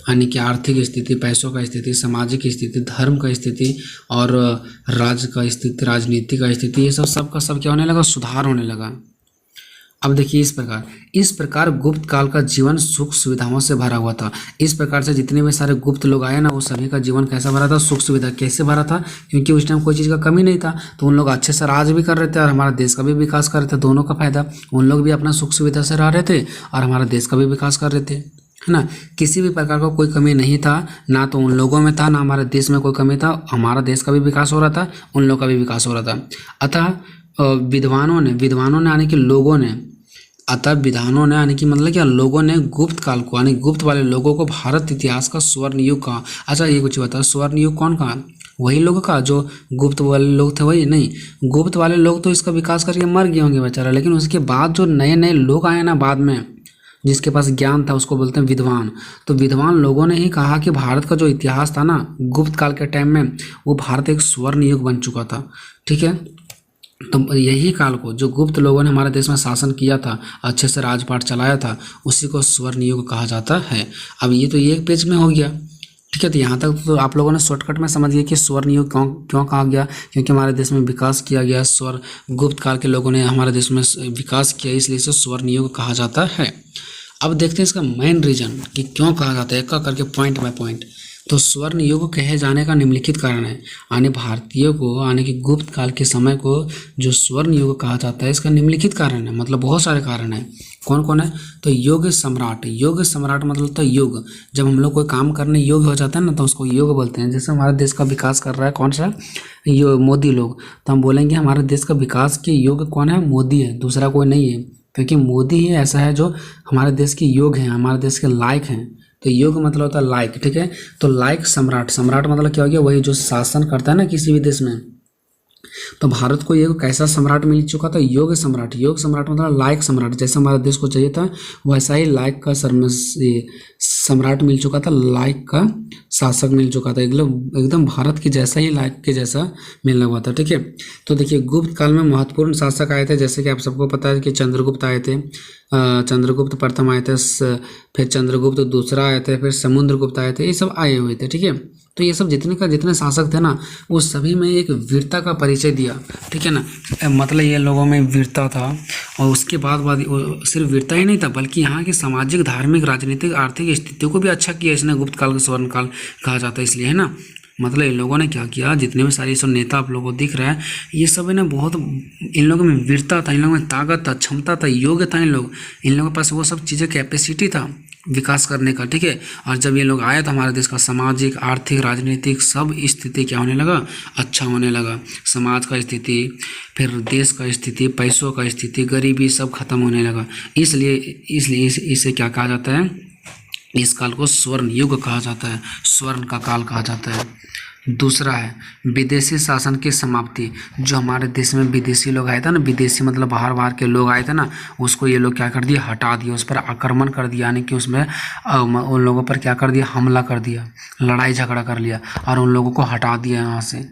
यानी कि आर्थिक स्थिति, पैसों का स्थिति, सामाजिक स्थिति, धर्म का स्थिति और राज्य का स्थिति, राजनीति का स्थिति, ये सब का सब क्या होने लगा, सुधार होने लगा। अब देखिए, इस प्रकार गुप्त काल का जीवन सुख सुविधाओं से भरा हुआ था। इस प्रकार से जितने भी सारे गुप्त लोग आए ना, वो सभी का जीवन कैसा भरा था, सुख सुविधा। कैसे भरा था, क्योंकि उस टाइम कोई चीज़ का कमी नहीं था, तो उन लोग अच्छे से राज भी कर रहे थे और हमारा देश का भी विकास कर रहे थे। दोनों का फायदा, उन लोग भी अपना सुख सुविधा से रह रहे थे और हमारा देश का भी विकास कर रहे थे, है ना। किसी भी प्रकार का कोई कमी नहीं था, ना तो उन लोगों में था, ना हमारे देश में कोई कमी था। हमारा देश का भी विकास हो रहा था, उन लोगों का भी विकास हो रहा था। अतः विद्वानों ने यानी कि लोगों ने, यानी कि मतलब क्या, लोगों ने गुप्त काल को, यानी गुप्त वाले लोगों को भारत इतिहास का स्वर्ण युग कहा। अच्छा, ये कुछ बताओ, स्वर्ण युग कौन कहा, वही लोग का जो गुप्त वाले लोग थे, वही नहीं। गुप्त वाले लोग तो इसका विकास करके मर गए होंगे बेचारा, लेकिन उसके बाद जो नए नए लोग आए ना बाद में, जिसके पास ज्ञान था, उसको बोलते हैं विद्वान। तो विद्वान लोगों ने ही कहा कि भारत का जो इतिहास था ना गुप्त काल के टाइम में, वो भारत एक स्वर्ण युग बन चुका था। ठीक है, तो यही काल को जो गुप्त लोगों ने हमारे देश में शासन किया था, अच्छे से राजपाट चलाया था, उसी को स्वर्ण युग कहा जाता है। अब ये तो एक पेज में हो गया। ठीक है, तो यहाँ तक तो आप लोगों ने शॉर्टकट में समझ लिया कि स्वर्ण युग क्यों कहा गया, क्योंकि हमारे देश में विकास किया गया। गुप्त काल के लोगों ने हमारे देश में विकास किया, इसलिए इसे स्वर्ण युग कहा जाता है। अब देखते हैं इसका मेन रीजन कि क्यों कहा जाता है, एक एक करके पॉइंट बाय पॉइंट। तो स्वर्ण युग कहे जाने का निम्नलिखित कारण है, यानी भारतीयों को, यानी कि गुप्त काल के समय को जो स्वर्ण युग कहा जाता है, इसका निम्नलिखित कारण है, मतलब बहुत सारे कारण हैं। कौन कौन है, तो योग सम्राट मतलब होता है युग। जब हम लोग कोई काम करने योग्य हो जाता है ना, तो उसको योग बोलते हैं। जैसे हमारे देश का विकास कर रहा है कौन सा, मोदी लोग, तो हम बोलेंगे हमारे देश का विकास के योग्य कौन है, मोदी है, दूसरा कोई नहीं है, क्योंकि मोदी ही ऐसा है जो हमारे देश के योग हैं, हमारे देश के लायक हैं। तो योग मतलब होता है लायक। ठीक है, तो लायक सम्राट मतलब क्या हो गया, वही जो शासन करता है ना किसी भी देश में। तो भारत को एक कैसा सम्राट मिल चुका था, योग सम्राट मतलब लायक सम्राट। जैसे हमारे देश को चाहिए था, वैसा ही लायक का सम्राट मिल चुका था, लायक का शासक मिल चुका था, एकदम भारत के जैसा ही, लायक के जैसा मिलना हुआ था। ठीक है, तो देखिए, गुप्त काल में महत्वपूर्ण शासक आए थे, जैसे कि आप सबको पता है कि चंद्रगुप्त आए थे, चंद्रगुप्त प्रथम आए थे, फिर चंद्रगुप्त दूसरा आए थे, फिर समुद्रगुप्त आए थे, ये सब आए हुए थे। ठीक है, तो ये सब जितने शासक थे ना, वो सभी में एक वीरता का परिचय दिया। ठीक है ना, मतलब ये लोगों में वीरता था, और उसके बाद सिर्फ वीरता ही नहीं था, बल्कि यहाँ की सामाजिक, धार्मिक, राजनीतिक, आर्थिक स्थितियों को भी अच्छा किया इसने। गुप्त काल का स्वर्ण काल कहा जाता है इसलिए, है ना। मतलब इन लोगों ने क्या किया, जितने भी सारे सब नेता आप लोगों को दिख रहा है, ये सब है ना, बहुत इन लोगों में वीरता था, इन लोगों में ताकत था, क्षमता था, योग्य था। इन लोगों के पास वो सब चीज़ें कैपेसिटी था विकास करने का। ठीक है, और जब ये लोग आए तो हमारे देश का सामाजिक, आर्थिक, राजनीतिक सब स्थिति क्या होने लगा, अच्छा होने लगा। समाज का स्थिति, फिर देश का स्थिति, पैसों का स्थिति, गरीबी सब खत्म होने लगा। इसलिए इसे क्या कहा जाता है, इस काल को स्वर्ण युग कहा जाता है, स्वर्ण का काल कहा जाता है। दूसरा है विदेशी शासन की समाप्ति। जो हमारे देश में विदेशी लोग आए थे ना, विदेशी मतलब बाहर के लोग आए थे ना, उसको ये लोग क्या कर दिया, हटा दिया, उस पर आक्रमण कर दिया, यानी कि उसमें उन लोगों पर क्या कर दिया, हमला कर दिया, लड़ाई झगड़ा कर लिया और उन लोगों को हटा दिया यहाँ से।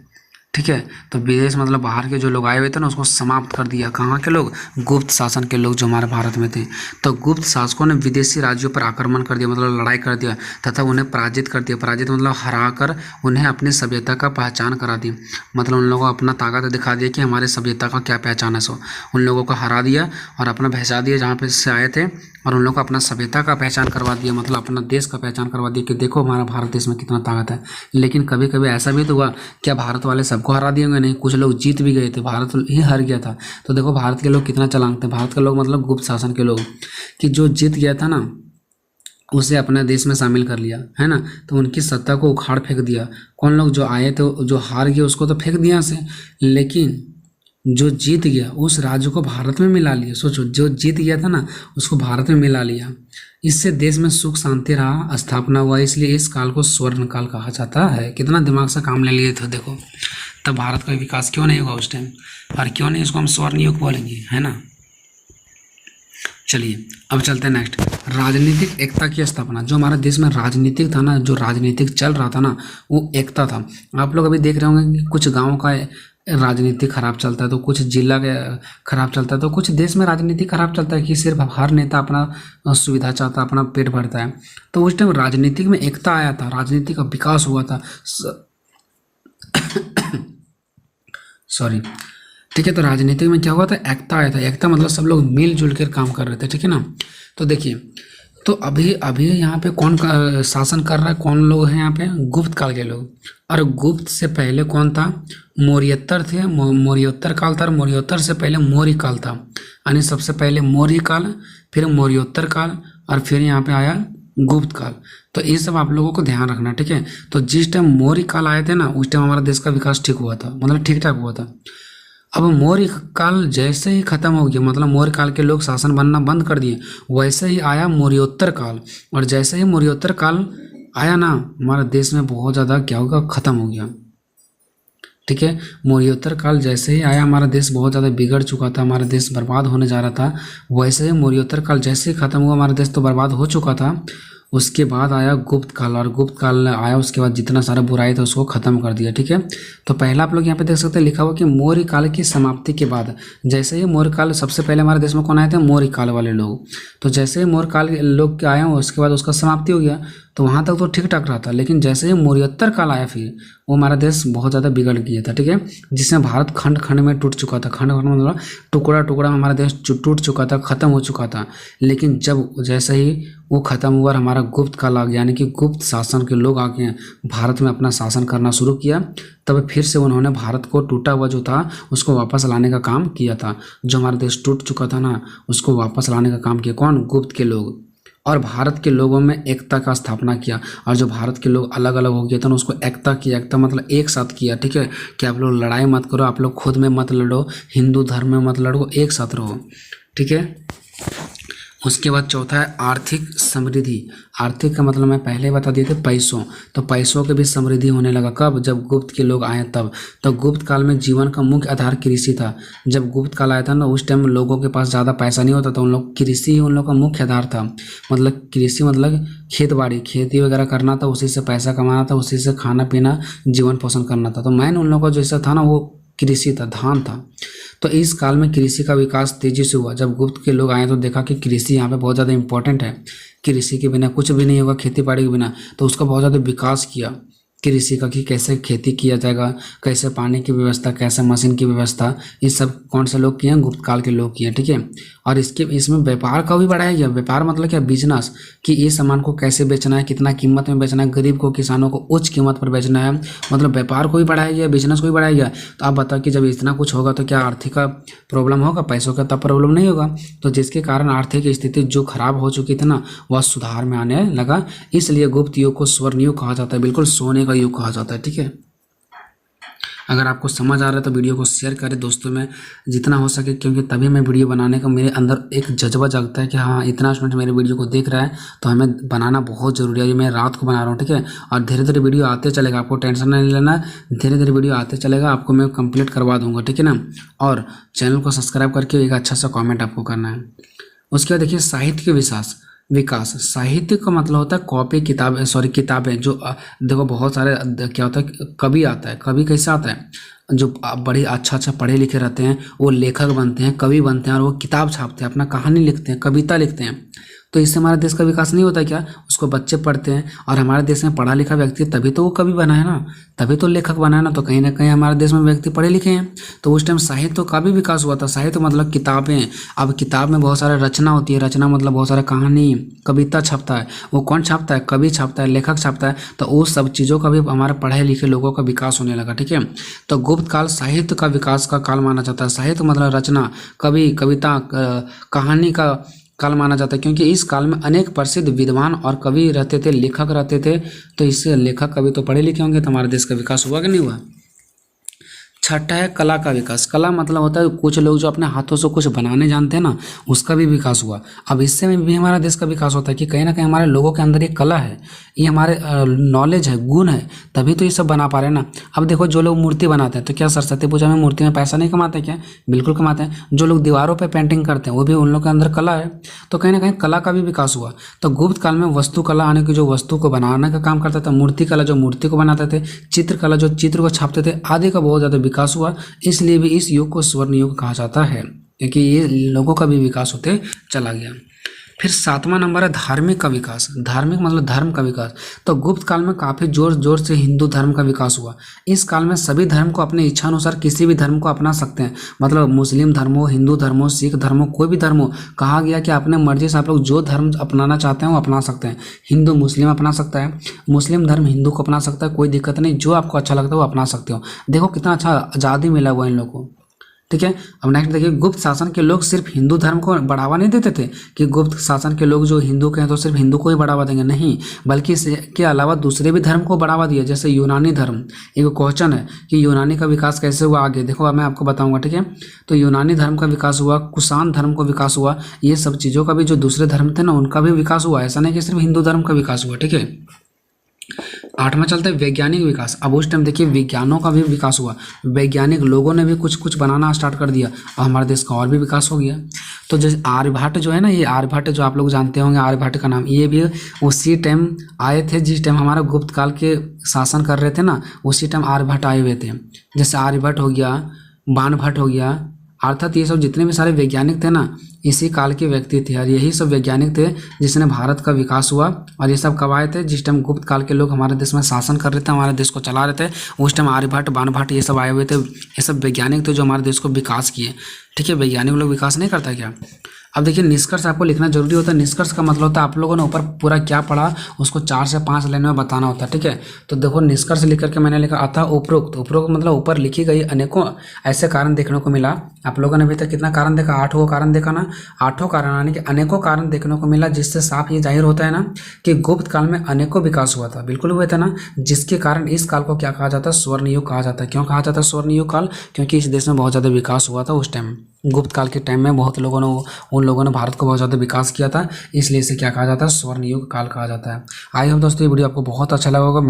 ठीक है। तो विदेश मतलब बाहर के जो लोग आए हुए थे ना, उसको समाप्त कर दिया। कहाँ के लोग? गुप्त शासन के लोग जो हमारे भारत में थे। तो गुप्त शासकों ने विदेशी राज्यों पर आक्रमण कर दिया, मतलब लड़ाई कर दिया, तथा उन्हें पराजित कर दिया। पराजित मतलब हरा कर उन्हें अपनी सभ्यता का पहचान करा दी, मतलब उन लोगों को अपना ताकत दिखा दिया कि हमारे सभ्यता का क्या पहचान है। सो उन लोगों को हरा दिया और अपना भैसा दिया जहाँ पे से आए थे, और उन लोगों को अपना सभ्यता का पहचान करवा दिया, मतलब अपना देश का पहचान करवा दिया कि देखो हमारा भारत देश में कितना ताकत है। लेकिन कभी कभी ऐसा भी तो हुआ, क्या भारत वाले सबको हरा दिए होंगे? नहीं, कुछ लोग जीत भी गए थे, भारत ही हार गया था। तो देखो भारत के लोग कितना चालाक थे। भारत के लोग मतलब गुप्त शासन के लोग, कि जो जीत गया था ना उसे अपने देश में शामिल कर लिया, है ना। तो उनकी सत्ता को उखाड़ फेंक दिया। कौन लोग? जो आए थे, जो हार गए उसको तो फेंक दिया से, लेकिन जो जीत गया उस राज्य को भारत में मिला लिया। सोचो, जो जीत गया था ना उसको भारत में मिला लिया। इससे देश में सुख शांति रहा, स्थापना हुआ। इसलिए इस काल को स्वर्ण काल कहा जाता है। कितना दिमाग से काम ले लिए थे देखो। तब भारत का विकास क्यों नहीं होगा उस टाइम, और क्यों नहीं इसको हम स्वर्ण युग बोलेंगे, है ना। चलिए अब चलते हैं नेक्स्ट, राजनीतिक एकता की स्थापना। जो हमारे देश में राजनीतिक था ना, जो राजनीतिक चल रहा था ना, वो एकता था। आप लोग अभी देख रहे होंगे कि कुछ गाँव का राजनीति खराब चलता है, तो कुछ जिला के खराब चलता है, तो कुछ देश में राजनीति खराब चलता है कि सिर्फ हर नेता अपना सुविधा चाहता है, अपना पेट भरता है। तो उस टाइम राजनीतिक में एकता आया था, राजनीति का विकास हुआ था। सॉरी, ठीक है। तो राजनीति में क्या हुआ था? एकता आया था। एकता मतलब सब लोग मिलजुल कर काम कर रहे थे, ठीक है ना। तो देखिए, तो अभी अभी यहाँ पे कौन का शासन कर रहा है? कौन लोग हैं यहाँ पे? गुप्त काल के लोग। और गुप्त से पहले कौन था? मौर्योत्तर थे। मौर्योत्तर काल था। मौर्योत्तर से पहले मौर्य काल था, यानी सबसे पहले मौर्य काल, फिर मौर्योत्तर काल, और फिर यहाँ पे आया गुप्त काल। तो ये सब आप लोगों को ध्यान रखना, ठीक है। तो जिस टाइम मौर्य काल आए थे ना, उस टाइम हमारा देश का विकास ठीक हुआ था, मतलब ठीक ठाक हुआ था। अब मौर्य काल जैसे ही खत्म हो गया, मतलब मौर्य काल के लोग शासन बनना बंद कर दिए, वैसे ही आया मौर्योत्तर काल। और जैसे ही मौर्योत्तर काल आया ना, हमारे देश में बहुत ज़्यादा क्या होगा? खत्म हो गया, ठीक है। मौर्योत्तर काल जैसे ही आया, हमारा देश बहुत ज़्यादा बिगड़ चुका था, हमारा देश बर्बाद होने जा रहा था। वैसे ही मौर्योत्तर काल जैसे ही खत्म हुआ, हमारा देश तो बर्बाद हो चुका था। उसके बाद आया गुप्त काल, और गुप्त काल आया उसके बाद जितना सारा बुराई था उसको ख़त्म कर दिया, ठीक है। तो पहला आप लोग यहाँ पे देख सकते हैं लिखा हुआ कि मौर्य काल की समाप्ति के बाद, जैसे ही मौर्य काल, सबसे पहले हमारे देश में कौन आए थे? मौर्य काल वाले लोग। तो जैसे ही मौर्य काल के लोग के आए उसके बाद उसका समाप्ति हो गया, तो वहाँ तक तो ठीक ठाक रहा था। लेकिन जैसे ही मौर्योत्तर काल आया, फिर वो हमारा देश बहुत ज़्यादा बिगड़ गया था, ठीक है। जिसमें भारत खंड खंड में टूट चुका था। खंड खंड मतलब टुकड़ा टुकड़ा में हमारा देश टूट चुका था, ख़त्म हो चुका था। लेकिन जब जैसे ही वो ख़त्म हुआ, हमारा गुप्त काल आ गया, यानी कि गुप्त शासन के लोग आके भारत में अपना शासन करना शुरू किया, तब फिर से उन्होंने भारत को टूटा हुआ जो था उसको वापस लाने का काम किया था। जो हमारा देश टूट चुका था ना, उसको वापस लाने का काम किया कौन? गुप्त के लोग। और भारत के लोगों में एकता का स्थापना किया, और जो भारत के लोग अलग अलग हो गए थे ना, उसको एकता किया। एकता मतलब एक साथ किया, ठीक है। कि आप लोग लड़ाई मत करो, आप लोग खुद में मत लड़ो, हिंदू धर्म में मत लड़ो, एक साथ रहो, ठीक है। उसके बाद चौथा है आर्थिक समृद्धि। आर्थिक का मतलब मैं पहले बता दिए थे पैसों, तो पैसों की भी समृद्धि होने लगा। कब? जब गुप्त के लोग आए तब। तो गुप्त काल में जीवन का मुख्य आधार कृषि था। जब गुप्त काल आया था ना, उस टाइम लोगों के पास ज़्यादा पैसा नहीं होता, तो उन लोग कृषि ही उन लोग का मुख्य आधार था। मतलब कृषि मतलब खेत बाड़ी, खेती वगैरह करना था, उसी से पैसा कमाना था, उसी से खाना पीना जीवन पोषण करना था। तो मैंने उन लोगों का जैसा था ना, वो कृषि था, धान था। तो इस काल में कृषि का विकास तेजी से हुआ। जब गुप्त के लोग आए तो देखा कि कृषि यहाँ पे बहुत ज़्यादा इंपॉर्टेंट है, कृषि के बिना कुछ भी नहीं होगा, खेती बाड़ी के बिना। तो उसका बहुत ज़्यादा विकास किया कृषि का, कि कैसे खेती किया जाएगा, कैसे पानी की व्यवस्था, कैसे मशीन की व्यवस्था, ये सब कौन से लोग किए हैं? गुप्त काल के लोग किए, ठीक है। और इसमें व्यापार का भी बढ़ाया गया। व्यापार मतलब क्या? बिजनेस, कि ये सामान को कैसे बेचना है, कितना कीमत में बेचना है, गरीब को, किसानों को उच्च कीमत पर बेचना है, मतलब व्यापार को भी बढ़ाया गया, बिजनेस को भी बढ़ाया गया। तो आप बताओ कि जब इतना कुछ होगा तो क्या आर्थिक का प्रॉब्लम होगा? पैसों का तब प्रॉब्लम नहीं होगा। तो जिसके कारण आर्थिक स्थिति जो खराब हो चुकी थी ना, वह सुधार में आने लगा। इसलिए गुप्त युग को स्वर्ण युग कहा जाता है, बिल्कुल सोने का युग कहा जाता है, ठीक है। अगर आपको समझ आ रहा है तो वीडियो को शेयर करें दोस्तों में जितना हो सके, क्योंकि तभी मैं वीडियो बनाने का मेरे अंदर एक जज्बा जागता है कि हाँ, इतना स्टूडेंट मेरे वीडियो को देख रहा है तो हमें बनाना बहुत ज़रूरी है। ये मैं रात को बना रहा हूँ, ठीक है। और धीरे धीरे वीडियो आते चलेगा, आपको टेंशन नहीं लेना, धीरे धीरे वीडियो आते चलेगा, आपको मैं कंप्लीट करवा दूँगा, ठीक है ना। और चैनल को सब्सक्राइब करके एक अच्छा सा कॉमेंट आपको करना है। उसके बाद देखिए साहित्य के विकास। साहित्य का मतलब होता है कॉपी, किताबें, किताबें जो देखो बहुत सारे क्या होता है, कवि आता है। कवि कैसे आता है? जो बड़े अच्छा पढ़े लिखे रहते हैं वो लेखक बनते हैं, कवि बनते हैं और वो किताब छापते हैं, अपना कहानी लिखते हैं, कविता लिखते हैं। तो इससे हमारे देश का विकास नहीं होता क्या? उसको बच्चे पढ़ते हैं और हमारे देश में पढ़ा लिखा व्यक्ति तभी तो वो कवि बना है ना, तभी तो लेखक बना है ना। तो कहीं ना कहीं हमारे देश में व्यक्ति पढ़े लिखे हैं, तो उस टाइम साहित्य का भी विकास हुआ था। साहित्य मतलब किताबें। अब किताब में बहुत सारा रचना होती है, रचना मतलब बहुत सारा कहानी, कविता छपता है। वो कौन छापता है? कवि छापता है, लेखक छापता है। तो उस सब चीज़ों का भी हमारे पढ़े लिखे लोगों का विकास होने लगा। ठीक है, तो गुप्त काल साहित्य का विकास का काल माना जाता है। साहित्य मतलब रचना, कवि, कविता, कहानी का काल माना जाता है, क्योंकि इस काल में अनेक प्रसिद्ध विद्वान और कवि रहते थे, लेखक रहते थे। तो इससे लेखक कवि तो पढ़े लिखे होंगे, तो हमारे देश का विकास हुआ कि नहीं हुआ। छठा है कला का विकास। कला मतलब होता है कुछ लोग जो अपने हाथों से कुछ बनाने जानते हैं ना, उसका भी विकास हुआ। अब इससे में भी हमारा देश का विकास होता है कि कहीं ना कहीं हमारे लोगों के अंदर ये कला है, ये हमारे नॉलेज है, गुण है, तभी तो ये सब बना पा रहे हैं ना। अब देखो जो लोग मूर्ति बनाते हैं, तो क्या सरस्वती पूजा में मूर्ति में पैसा नहीं कमाते क्या? बिल्कुल कमाते हैं। जो लोग दीवारों पर पेंटिंग करते हैं वो भी उन लोगों के अंदर कला है। तो कहीं ना कहीं कला का भी विकास हुआ। तो गुप्त काल में वस्तु कला आने की, जो वस्तु को बनाने का काम करता था, मूर्ति कला जो मूर्ति को बनाते थे, चित्रकला जो चित्र को छापते थे, आदि का बहुत ज़्यादा विकास हुआ। इसलिए भी इस युग को स्वर्ण युग कहा जाता है, क्योंकि ये लोगों का भी विकास होते चला गया। फिर 7वां नंबर है धार्मिक का विकास। धार्मिक मतलब धर्म का विकास। तो गुप्त काल में काफ़ी जोर से हिंदू धर्म का विकास हुआ। इस काल में सभी धर्म को अपने इच्छा अनुसार किसी भी धर्म को अपना सकते हैं। मतलब मुस्लिम धर्म हो, हिंदू धर्म हो, सिख धर्म हो, कोई भी धर्म हो, कहा गया कि अपने मर्जी से आप लोग जो धर्म अपनाना चाहते हैं वो अपना सकते हैं। हिंदू मुस्लिम अपना सकता है, मुस्लिम धर्म हिंदू को अपना सकता है, कोई दिक्कत नहीं। जो आपको अच्छा लगता है वो अपना सकते हो। देखो कितना अच्छा आज़ादी मिला हुआ इन लोगों को। ठीक है, अब नेक्स्ट देखिए, गुप्त शासन के लोग सिर्फ हिंदू धर्म को बढ़ावा नहीं देते थे कि गुप्त शासन के लोग जो हिंदू के हैं तो सिर्फ हिंदू को ही बढ़ावा देंगे, नहीं, बल्कि इसके अलावा दूसरे भी धर्म को बढ़ावा दिया। जैसे यूनानी धर्म, एक क्वेश्चन है कि यूनानी का विकास कैसे हुआ आगे, देखो अब मैं आपको बताऊंगा। ठीक है, तो यूनानी धर्म का विकास हुआ, कुषाण धर्म का विकास हुआ, ये सब चीज़ों का भी जो दूसरे धर्म थे ना उनका भी विकास हुआ। ऐसा नहीं कि सिर्फ हिंदू धर्म का विकास हुआ। ठीक है, 8वां चलता है वैज्ञानिक विकास। अब उस टाइम देखिए विज्ञानों का भी विकास हुआ, वैज्ञानिक लोगों ने भी कुछ बनाना स्टार्ट कर दिया और हमारे देश का और भी विकास हो गया। तो जैसे आर्यभट्ट जो है ना, ये आर्यभट्ट जो आप लोग जानते होंगे, आर्यभट्ट का नाम, ये भी उसी टाइम आए थे जिस टाइम हमारा गुप्त काल के शासन कर रहे थे ना, उसी टाइम आर्यभट्ट आए हुए थे। जैसे आर्यभट्ट हो गया, बाणभट्ट हो गया, अर्थात ये सब जितने भी सारे वैज्ञानिक थे ना इसी काल के व्यक्ति थे, और यही सब वैज्ञानिक थे जिसने भारत का विकास हुआ। और ये सब कब आए थे? जिस टाइम गुप्त काल के लोग हमारे देश में शासन कर रहे थे, हमारे देश को चला रहे थे, उस टाइम आर्यभट्ट, बाणभट्ट ये सब आए हुए थे। ये सब वैज्ञानिक थे जो हमारे देश को विकास किए। ठीक है, वैज्ञानिक लोग विकास नहीं करता क्या? अब देखिए निष्कर्ष आपको लिखना जरूरी होता है। निष्कर्ष का मतलब होता है आप लोगों ने ऊपर पूरा क्या पढ़ा उसको 4 से 5 लाइन में बताना होता है। ठीक है, तो देखो निष्कर्ष लिख करके मैंने लिखा अतः उपरोक्त। उपरोक्त मतलब ऊपर लिखी गई अनेकों ऐसे कारण देखने को मिला। आप लोगों ने अभी तक कितना कारण देखा? 8 कारण देखा ना। 8 कारण यानी कि अनेकों कारण देखने को मिला, जिससे साफ ये जाहिर होता है ना कि गुप्त काल में अनेकों विकास हुआ था। बिल्कुल हुआ था ना, जिसके कारण इस काल को क्या कहा जाता है? स्वर्ण युग कहा जाता है। क्यों कहा जाता है स्वर्ण युग काल? क्योंकि इस देश में बहुत ज़्यादा विकास हुआ था उस टाइम। गुप्त काल के टाइम में बहुत लोगों ने उन लोगों ने भारत को बहुत ज़्यादा विकास किया था, इसलिए इसे क्या कहा जाता है? स्वर्ण युग काल कहा जाता है। आई होप दोस्तों ये वीडियो आपको बहुत अच्छा लगा होगा।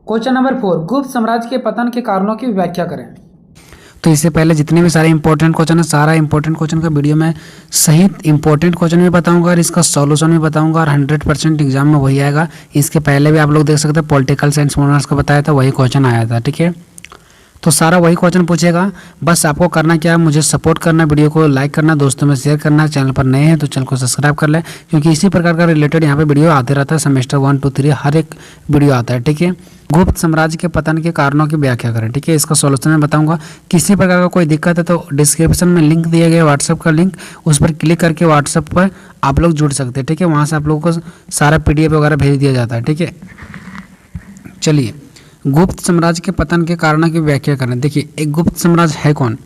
क्वेश्चन नंबर 4, गुप्त साम्राज्य के पतन के कारणों की व्याख्या करें। तो इससे पहले जितने भी सारे इंपॉर्टेंट क्वेश्चन है, सारा इंपॉर्टेंट क्वेश्चन का वीडियो में सही इंपॉर्टेंट क्वेश्चन भी बताऊंगा और इसका सॉल्यूशन भी बताऊंगा, और 100% एग्जाम में वही आएगा। इसके पहले भी आप लोग देख सकते हैं पॉलिटिकल साइंस ऑनर्स का बताया था, वही क्वेश्चन आया था। ठीक है, तो सारा वही क्वेश्चन पूछेगा। बस आपको करना क्या है? मुझे सपोर्ट करना, वीडियो को लाइक करना, दोस्तों में शेयर करना। चैनल पर नए हैं तो चैनल को सब्सक्राइब कर लें, क्योंकि इसी प्रकार का रिलेटेड यहाँ पे वीडियो आते रहता है। सेमेस्टर 1, 2, 3 हर एक वीडियो आता है। ठीक है, गुप्त साम्राज्य के पतन के कारणों की व्याख्या करें। ठीक है, इसका सॉल्यूशन मैं बताऊंगा। किसी प्रकार का कोई दिक्कत है तो डिस्क्रिप्शन में लिंक दिया गया व्हाट्सएप का लिंक, उस पर क्लिक करके व्हाट्सएप पर आप लोग जुड़ सकते हैं। ठीक है, वहाँ से आप लोगों को सारा PDF वगैरह भेज दिया जाता है। ठीक है, चलिए गुप्त साम्राज्य के पतन के कारणों की व्याख्या करें। देखिए एक गुप्त साम्राज्य है कौन?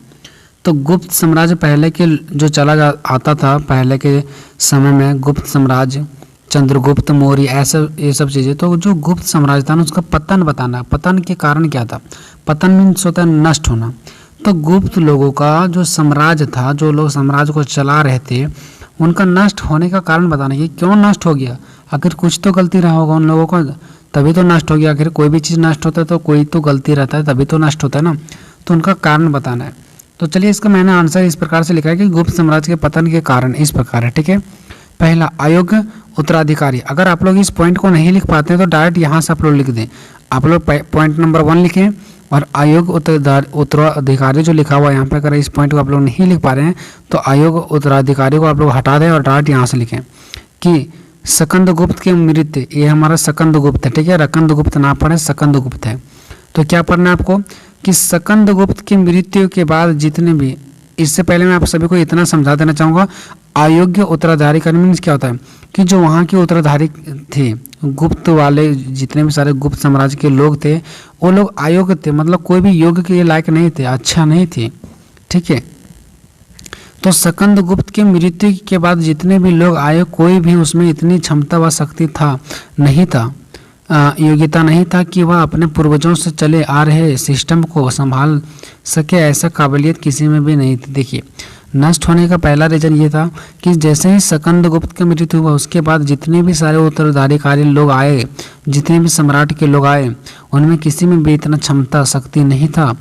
तो गुप्त साम्राज्य पहले के जो आता था, पहले के समय में गुप्त साम्राज्य, चंद्रगुप्त मौर्य, ऐसे ये सब चीज़ें। तो जो गुप्त साम्राज्य था ना उसका पतन बताना। पतन के कारण क्या था? पतन मीन्स होता है नष्ट होना। तो गुप्त लोगों का जो साम्राज्य था, जो लोग साम्राज्य को चला रहे थे, उनका नष्ट होने का कारण बताना कि क्यों नष्ट हो गया। आखिर कुछ तो गलती रहा होगा उन लोगों को, तभी तो नष्ट हो गया। आखिर कोई भी चीज़ नष्ट होता है तो कोई तो गलती रहता है, तभी तो नष्ट होता है ना। तो उनका कारण बताना है। तो चलिए इसका मैंने आंसर इस प्रकार से लिखा है कि गुप्त साम्राज्य के पतन के कारण इस प्रकार है। ठीक है, पहला अयोग्य उत्तराधिकारी। अगर आप लोग इस पॉइंट को नहीं लिख पाते हैं तो डायरेक्ट यहाँ से आप लोग लिख दें। आप लोग पॉइंट नंबर 1 लिखें, और अयोग्य उत्तराधिकारी जो लिखा हुआ है यहाँ पे, अगर इस पॉइंट को आप लोग नहीं लिख पा रहे हैं तो अयोग्य उत्तराधिकारी को आप लोग हटा दें और डायरेक्ट यहाँ से लिखें कि स्कंदगुप्त की मृत्यु, ये हमारा स्कंदगुप्त है, ठीक है, रकंदगुप्त ना पढ़े, स्कंदगुप्त है। तो क्या पढ़ना है आपको कि स्कंदगुप्त की मृत्यु के बाद जितने भी, इससे पहले मैं आप सभी को इतना समझा देना चाहूँगा, अयोग्य उत्तराधिकारी का मीन्स क्या होता है कि जो वहाँ के उत्तराधिकारी थे, गुप्त वाले जितने भी सारे गुप्त साम्राज्य के लोग थे, वो लोग अयोग्य थे, मतलब कोई भी योग्य के लायक नहीं थे, अच्छा नहीं थे, ठीक है। तो स्कंदगुप्त की मृत्यु के बाद जितने भी लोग आए, कोई भी उसमें इतनी क्षमता व शक्ति था नहीं था, योग्यता नहीं था कि वह अपने पूर्वजों से चले आ रहे सिस्टम को संभाल सके, ऐसा काबिलियत किसी में भी नहीं थी। देखिए, नष्ट होने का पहला रीजन ये था कि जैसे ही स्कंदगुप्त की मृत्यु हुआ, उसके बाद जितने भी सारे उत्तराधिकारी लोग आए, जितने भी सम्राट के लोग आए, उनमें किसी में भी इतना क्षमता शक्ति नहीं था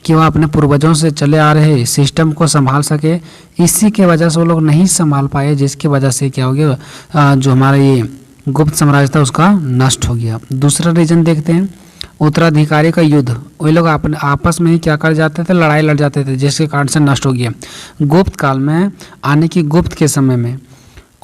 कि वह अपने पूर्वजों से चले आ रहे सिस्टम को संभाल सके। इसी के वजह से वो लोग नहीं संभाल पाए, जिसकी वजह से क्या हो गया, जो हमारा ये गुप्त साम्राज्य था उसका नष्ट हो गया। दूसरा रीजन देखते हैं, उत्तराधिकारी का युद्ध, वे लोग अपने आपस में ही क्या कर जाते थे, लड़ाई लड़ जाते थे, जिसके कारण से नष्ट हो गया। गुप्त काल में आने की गुप्त के समय में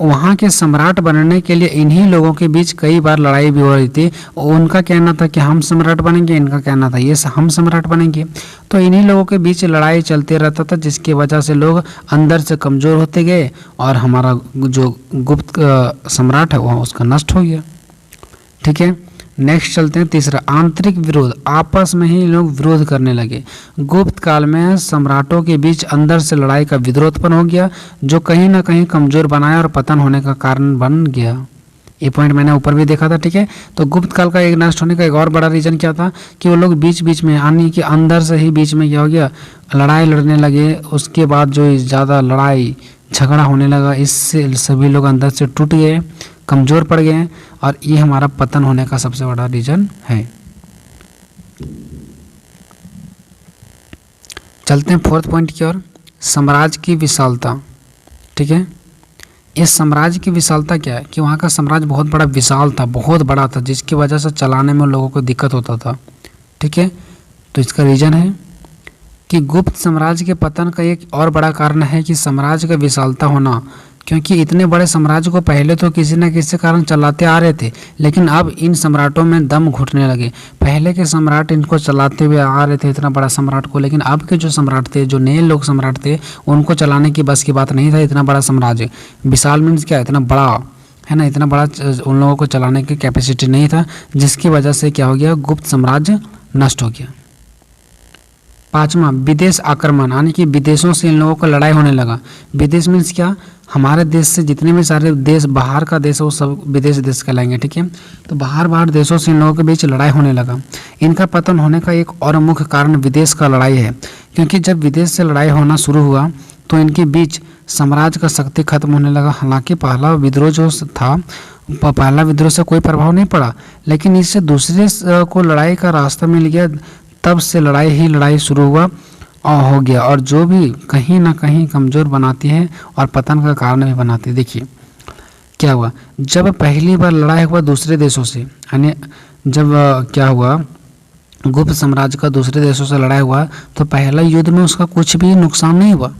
वहाँ के सम्राट बनने के लिए इन्हीं लोगों के बीच कई बार लड़ाई भी हो रही थी। उनका कहना था कि हम सम्राट बनेंगे, इनका कहना था ये हम सम्राट बनेंगे, तो इन्हीं लोगों के बीच लड़ाई चलते रहता था, जिसकी वजह से लोग अंदर से कमज़ोर होते गए और हमारा जो गुप्त सम्राट है वह उसका नष्ट हो गया, ठीक है। नेक्स्ट चलते हैं, तीसरा, आंतरिक विरोध, आपस में ही लोग विरोध करने लगे। गुप्त काल में सम्राटों के बीच अंदर से लड़ाई का विद्रोह उत्पन्न हो गया, जो कहीं ना कहीं कमजोर बनाया और पतन होने का कारण बन गया। ये पॉइंट मैंने ऊपर भी देखा था, ठीक है। तो गुप्त काल का एक नष्ट होने का एक और बड़ा रीजन क्या था कि वो लोग बीच बीच में, यानी कि अंदर से ही बीच में क्या हो गया, लड़ाई लड़ने लगे। उसके बाद जो ज़्यादा लड़ाई झगड़ा होने लगा, इससे सभी लोग अंदर से टूट गए, कमज़ोर पड़ गए हैं, और ये हमारा पतन होने का सबसे बड़ा रीजन है। चलते हैं फोर्थ पॉइंट की ओर, साम्राज्य की विशालता, ठीक है। इस साम्राज्य की विशालता क्या है कि वहाँ का साम्राज्य बहुत बड़ा विशाल था, बहुत बड़ा था, जिसकी वजह से चलाने में लोगों को दिक्कत होता था, ठीक है। तो इसका रीजन है कि गुप्त साम्राज्य के पतन का एक और बड़ा कारण है कि साम्राज्य का विशालता होना, क्योंकि इतने बड़े साम्राज्य को पहले तो किसी न किसी कारण चलाते आ रहे थे, लेकिन अब इन सम्राटों में दम घुटने लगे। पहले के सम्राट इनको चलाते हुए आ रहे थे, इतना बड़ा सम्राट को, लेकिन अब के जो सम्राट थे, जो नए लोग सम्राट थे, उनको चलाने की बस की बात नहीं था। इतना बड़ा साम्राज्य, विशाल मीन्स क्या, इतना बड़ा है ना, इतना बड़ा उन लोगों को चलाने की कैपेसिटी नहीं था, जिसकी वजह से क्या हो गया, गुप्त साम्राज्य नष्ट हो गया। पांचवा, विदेश आक्रमण, यानी कि विदेशों से इन लोगों को लड़ाई होने लगा। विदेश मीन्स क्या, हमारे देश से जितने भी सारे देश बाहर का देश है वो सब विदेश देश कहलाएंगे, ठीक है। तो बाहर देशों से इन लोगों के बीच लड़ाई होने लगा। इनका पतन होने का एक और मुख्य कारण विदेश का लड़ाई है, क्योंकि जब विदेश से लड़ाई होना शुरू हुआ तो इनके बीच साम्राज्य का शक्ति खत्म होने लगा। हालांकि पहला विद्रोह जो था, पहला विद्रोह से कोई प्रभाव नहीं पड़ा, लेकिन इससे दूसरे को लड़ाई का रास्ता मिल गया, तब से लड़ाई शुरू हुआ और हो गया, और जो भी कहीं ना कहीं कमज़ोर बनाती है और पतन का कारण भी बनाती है। देखिए क्या हुआ, जब पहली बार लड़ाई हुआ दूसरे देशों से, यानी जब क्या हुआ, गुप्त साम्राज्य का दूसरे देशों से लड़ाई हुआ, तो पहला युद्ध में उसका कुछ भी नुकसान नहीं हुआ।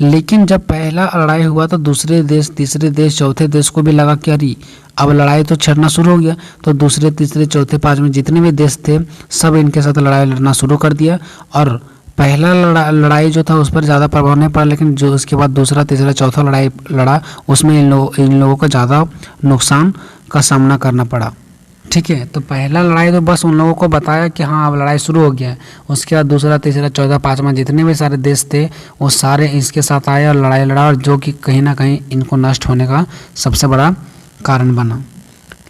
लेकिन जब पहला लड़ाई हुआ तो दूसरे देश, तीसरे देश, चौथे देश को भी लगा कि अरे अब लड़ाई तो छिड़ना शुरू हो गया, तो दूसरे, तीसरे, चौथे, पांचवें जितने भी देश थे सब इनके साथ लड़ाई लड़ना शुरू कर दिया। और पहला लड़ाई जो था उस पर ज़्यादा प्रभाव नहीं पड़ा, लेकिन जो उसके बाद दूसरा, तीसरा, चौथा लड़ाई लड़ा, उसमें इन लोगों को ज़्यादा नुकसान का सामना करना पड़ा, ठीक है। तो पहला लड़ाई तो बस उन लोगों को बताया कि हाँ अब लड़ाई शुरू हो गया है। उसके बाद दूसरा, तीसरा, चौथा, पाँचवा जितने भी सारे देश थे वो सारे इसके साथ आए और लड़ाई लड़ा, और जो कि कहीं ना कहीं इनको नष्ट होने का सबसे बड़ा कारण बना।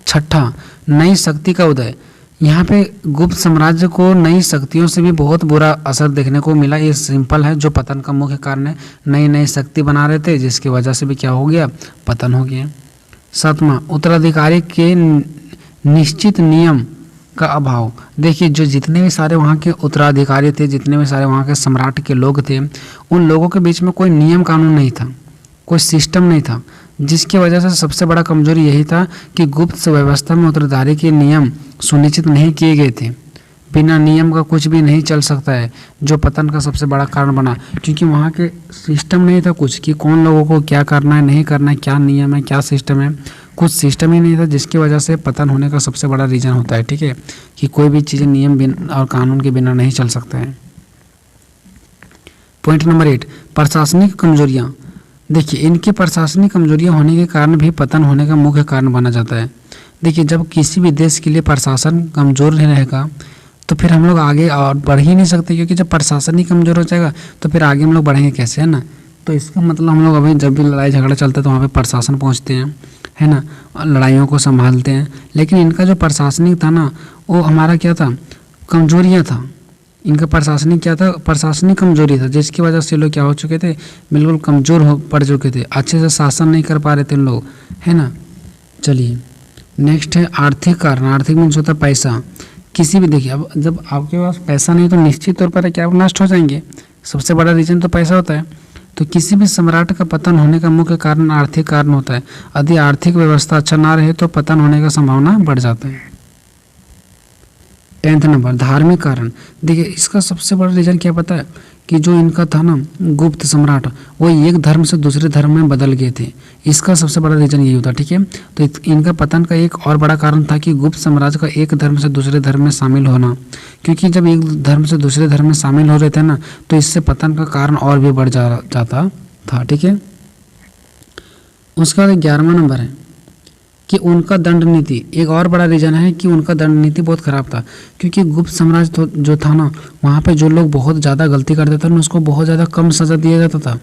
छठा, नई शक्ति का उदय। यहाँ पे गुप्त साम्राज्य को नई शक्तियों से भी बहुत बुरा असर देखने को मिला। ये सिंपल है, जो पतन का मुख्य कारण है, नई नई शक्ति बना रहे थे, जिसकी वजह से भी क्या हो गया, पतन हो गया। सातवां, उत्तराधिकारी के निश्चित नियम का अभाव। देखिए जो जितने भी सारे वहाँ के उत्तराधिकारी थे, जितने भी सारे वहाँ के सम्राट के लोग थे, उन लोगों के बीच में कोई नियम कानून नहीं था, कोई सिस्टम नहीं था, जिसकी वजह से सबसे बड़ा कमजोरी यही था कि गुप्त व्यवस्था में उत्तराधिकारी के नियम सुनिश्चित नहीं किए गए थे। बिना नियम का कुछ भी नहीं चल सकता है, जो पतन का सबसे बड़ा कारण बना, क्योंकि वहाँ के सिस्टम नहीं था कुछ कि कौन लोगों को क्या करना है नहीं करना है, क्या नियम है क्या सिस्टम है, कुछ सिस्टम ही नहीं था, जिसकी वजह से पतन होने का सबसे बड़ा रीज़न होता है। ठीक है, कि कोई भी चीज़ें नियम और कानून के बिना नहीं चल सकते हैं। पॉइंट नंबर 8, प्रशासनिक कमजोरियाँ। देखिए, इनकी प्रशासनिक कमजोरियाँ होने के कारण भी पतन होने का मुख्य कारण माना जाता है। देखिए, जब किसी भी देश के लिए प्रशासन कमज़ोर नहीं रहेगा तो फिर हम लोग आगे और बढ़ ही नहीं सकते, क्योंकि जब प्रशासन ही कमज़ोर हो जाएगा तो फिर आगे हम लोग बढ़ेंगे कैसे, है ना। तो इसका मतलब हम लोग अभी जब भी लड़ाई झगड़ा चलता है तो वहाँ पे प्रशासन पहुँचते हैं, है ना, लड़ाइयों को संभालते हैं। लेकिन इनका जो प्रशासनिक था ना, वो हमारा क्या था, कमजोरियाँ था। इनका प्रशासनिक क्या था, प्रशासनिक कमजोरी था, जिसकी वजह से लोग क्या हो चुके थे, बिल्कुल कमज़ोर हो पड़ चुके थे, अच्छे से शासन नहीं कर पा रहे थे लोग, है ना। चलिए नेक्स्ट है आर्थिक कारण। आर्थिक मीन्स होता है पैसा। किसी भी, देखिए, अब जब आपके पास पैसा नहीं तो निश्चित तौर पर क्या आप नष्ट हो जाएंगे, सबसे बड़ा रीजन तो पैसा होता है। तो किसी भी सम्राट का पतन होने का मुख्य कारण आर्थिक कारण होता है। यदि आर्थिक व्यवस्था अच्छा ना रहे तो पतन होने का संभावना बढ़ जाता है। 10th नंबर, धार्मिक कारण। देखिए, इसका सबसे बड़ा रीजन क्या पता है, कि जो इनका था ना गुप्त सम्राट, वो एक धर्म से दूसरे धर्म में बदल गए थे। इसका सबसे बड़ा रीजन यही होता है। ठीक है, तो इनका पतन का एक और बड़ा कारण था कि गुप्त साम्राज्य का एक धर्म से दूसरे धर्म में शामिल होना, क्योंकि जब एक धर्म से दूसरे धर्म में शामिल हो रहे थे ना, तो इससे पतन का कारण और भी बढ़ जाता था। ठीक है, उसका 11वां नंबर है कि उनका दंड नीति। एक और बड़ा रीज़न है कि उनका दंड नीति बहुत ख़राब था, क्योंकि गुप्त साम्राज्य जो था ना, वहाँ पे जो लोग बहुत ज़्यादा गलती करते थे ना, उसको बहुत ज़्यादा कम सज़ा दिया जाता था,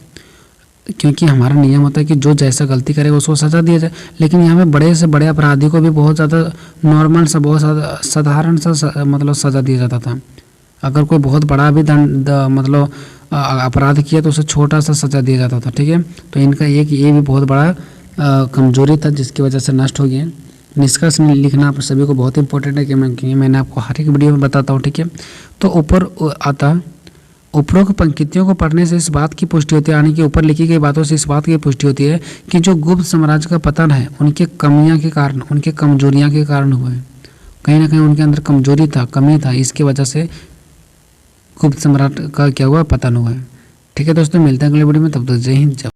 क्योंकि हमारा नियम होता है कि जो जैसा गलती करेगा उसको सज़ा दिया जाए। लेकिन यहाँ पे बड़े से बड़े अपराधी को भी बहुत ज़्यादा नॉर्मल सा, बहुत ज़्यादा साधारण सा मतलब सज़ा दिया जाता था। अगर कोई बहुत बड़ा भी दंड मतलब अपराध किया तो उसे छोटा सा सज़ा दिया जाता था। ठीक है, तो इनका एक ये भी बहुत बड़ा कमजोरी था, जिसकी वजह से नष्ट हो गए। निष्कर्ष लिखना आप सभी को बहुत इंपॉर्टेंट है, कि मैंने आपको हर एक वीडियो में बताता हूँ। ठीक है, तो ऊपर आता, उपरोक्त पंक्तियों को पढ़ने से इस बात की पुष्टि होती है, यानी कि ऊपर लिखी गई बातों से इस बात की पुष्टि होती है कि जो गुप्त साम्राज्य का पतन है, उनके कमियाँ के कारण, उनके कमजोरियाँ के कारण हुआ है। कहीं ना कहीं उनके अंदर कमजोरी था, कमी था, इसकी वजह से गुप्त सम्राट का क्या हुआ, पतन हुआ है। ठीक है दोस्तों, मिलते हैं अगले वीडियो में, तब तक जय हिंद।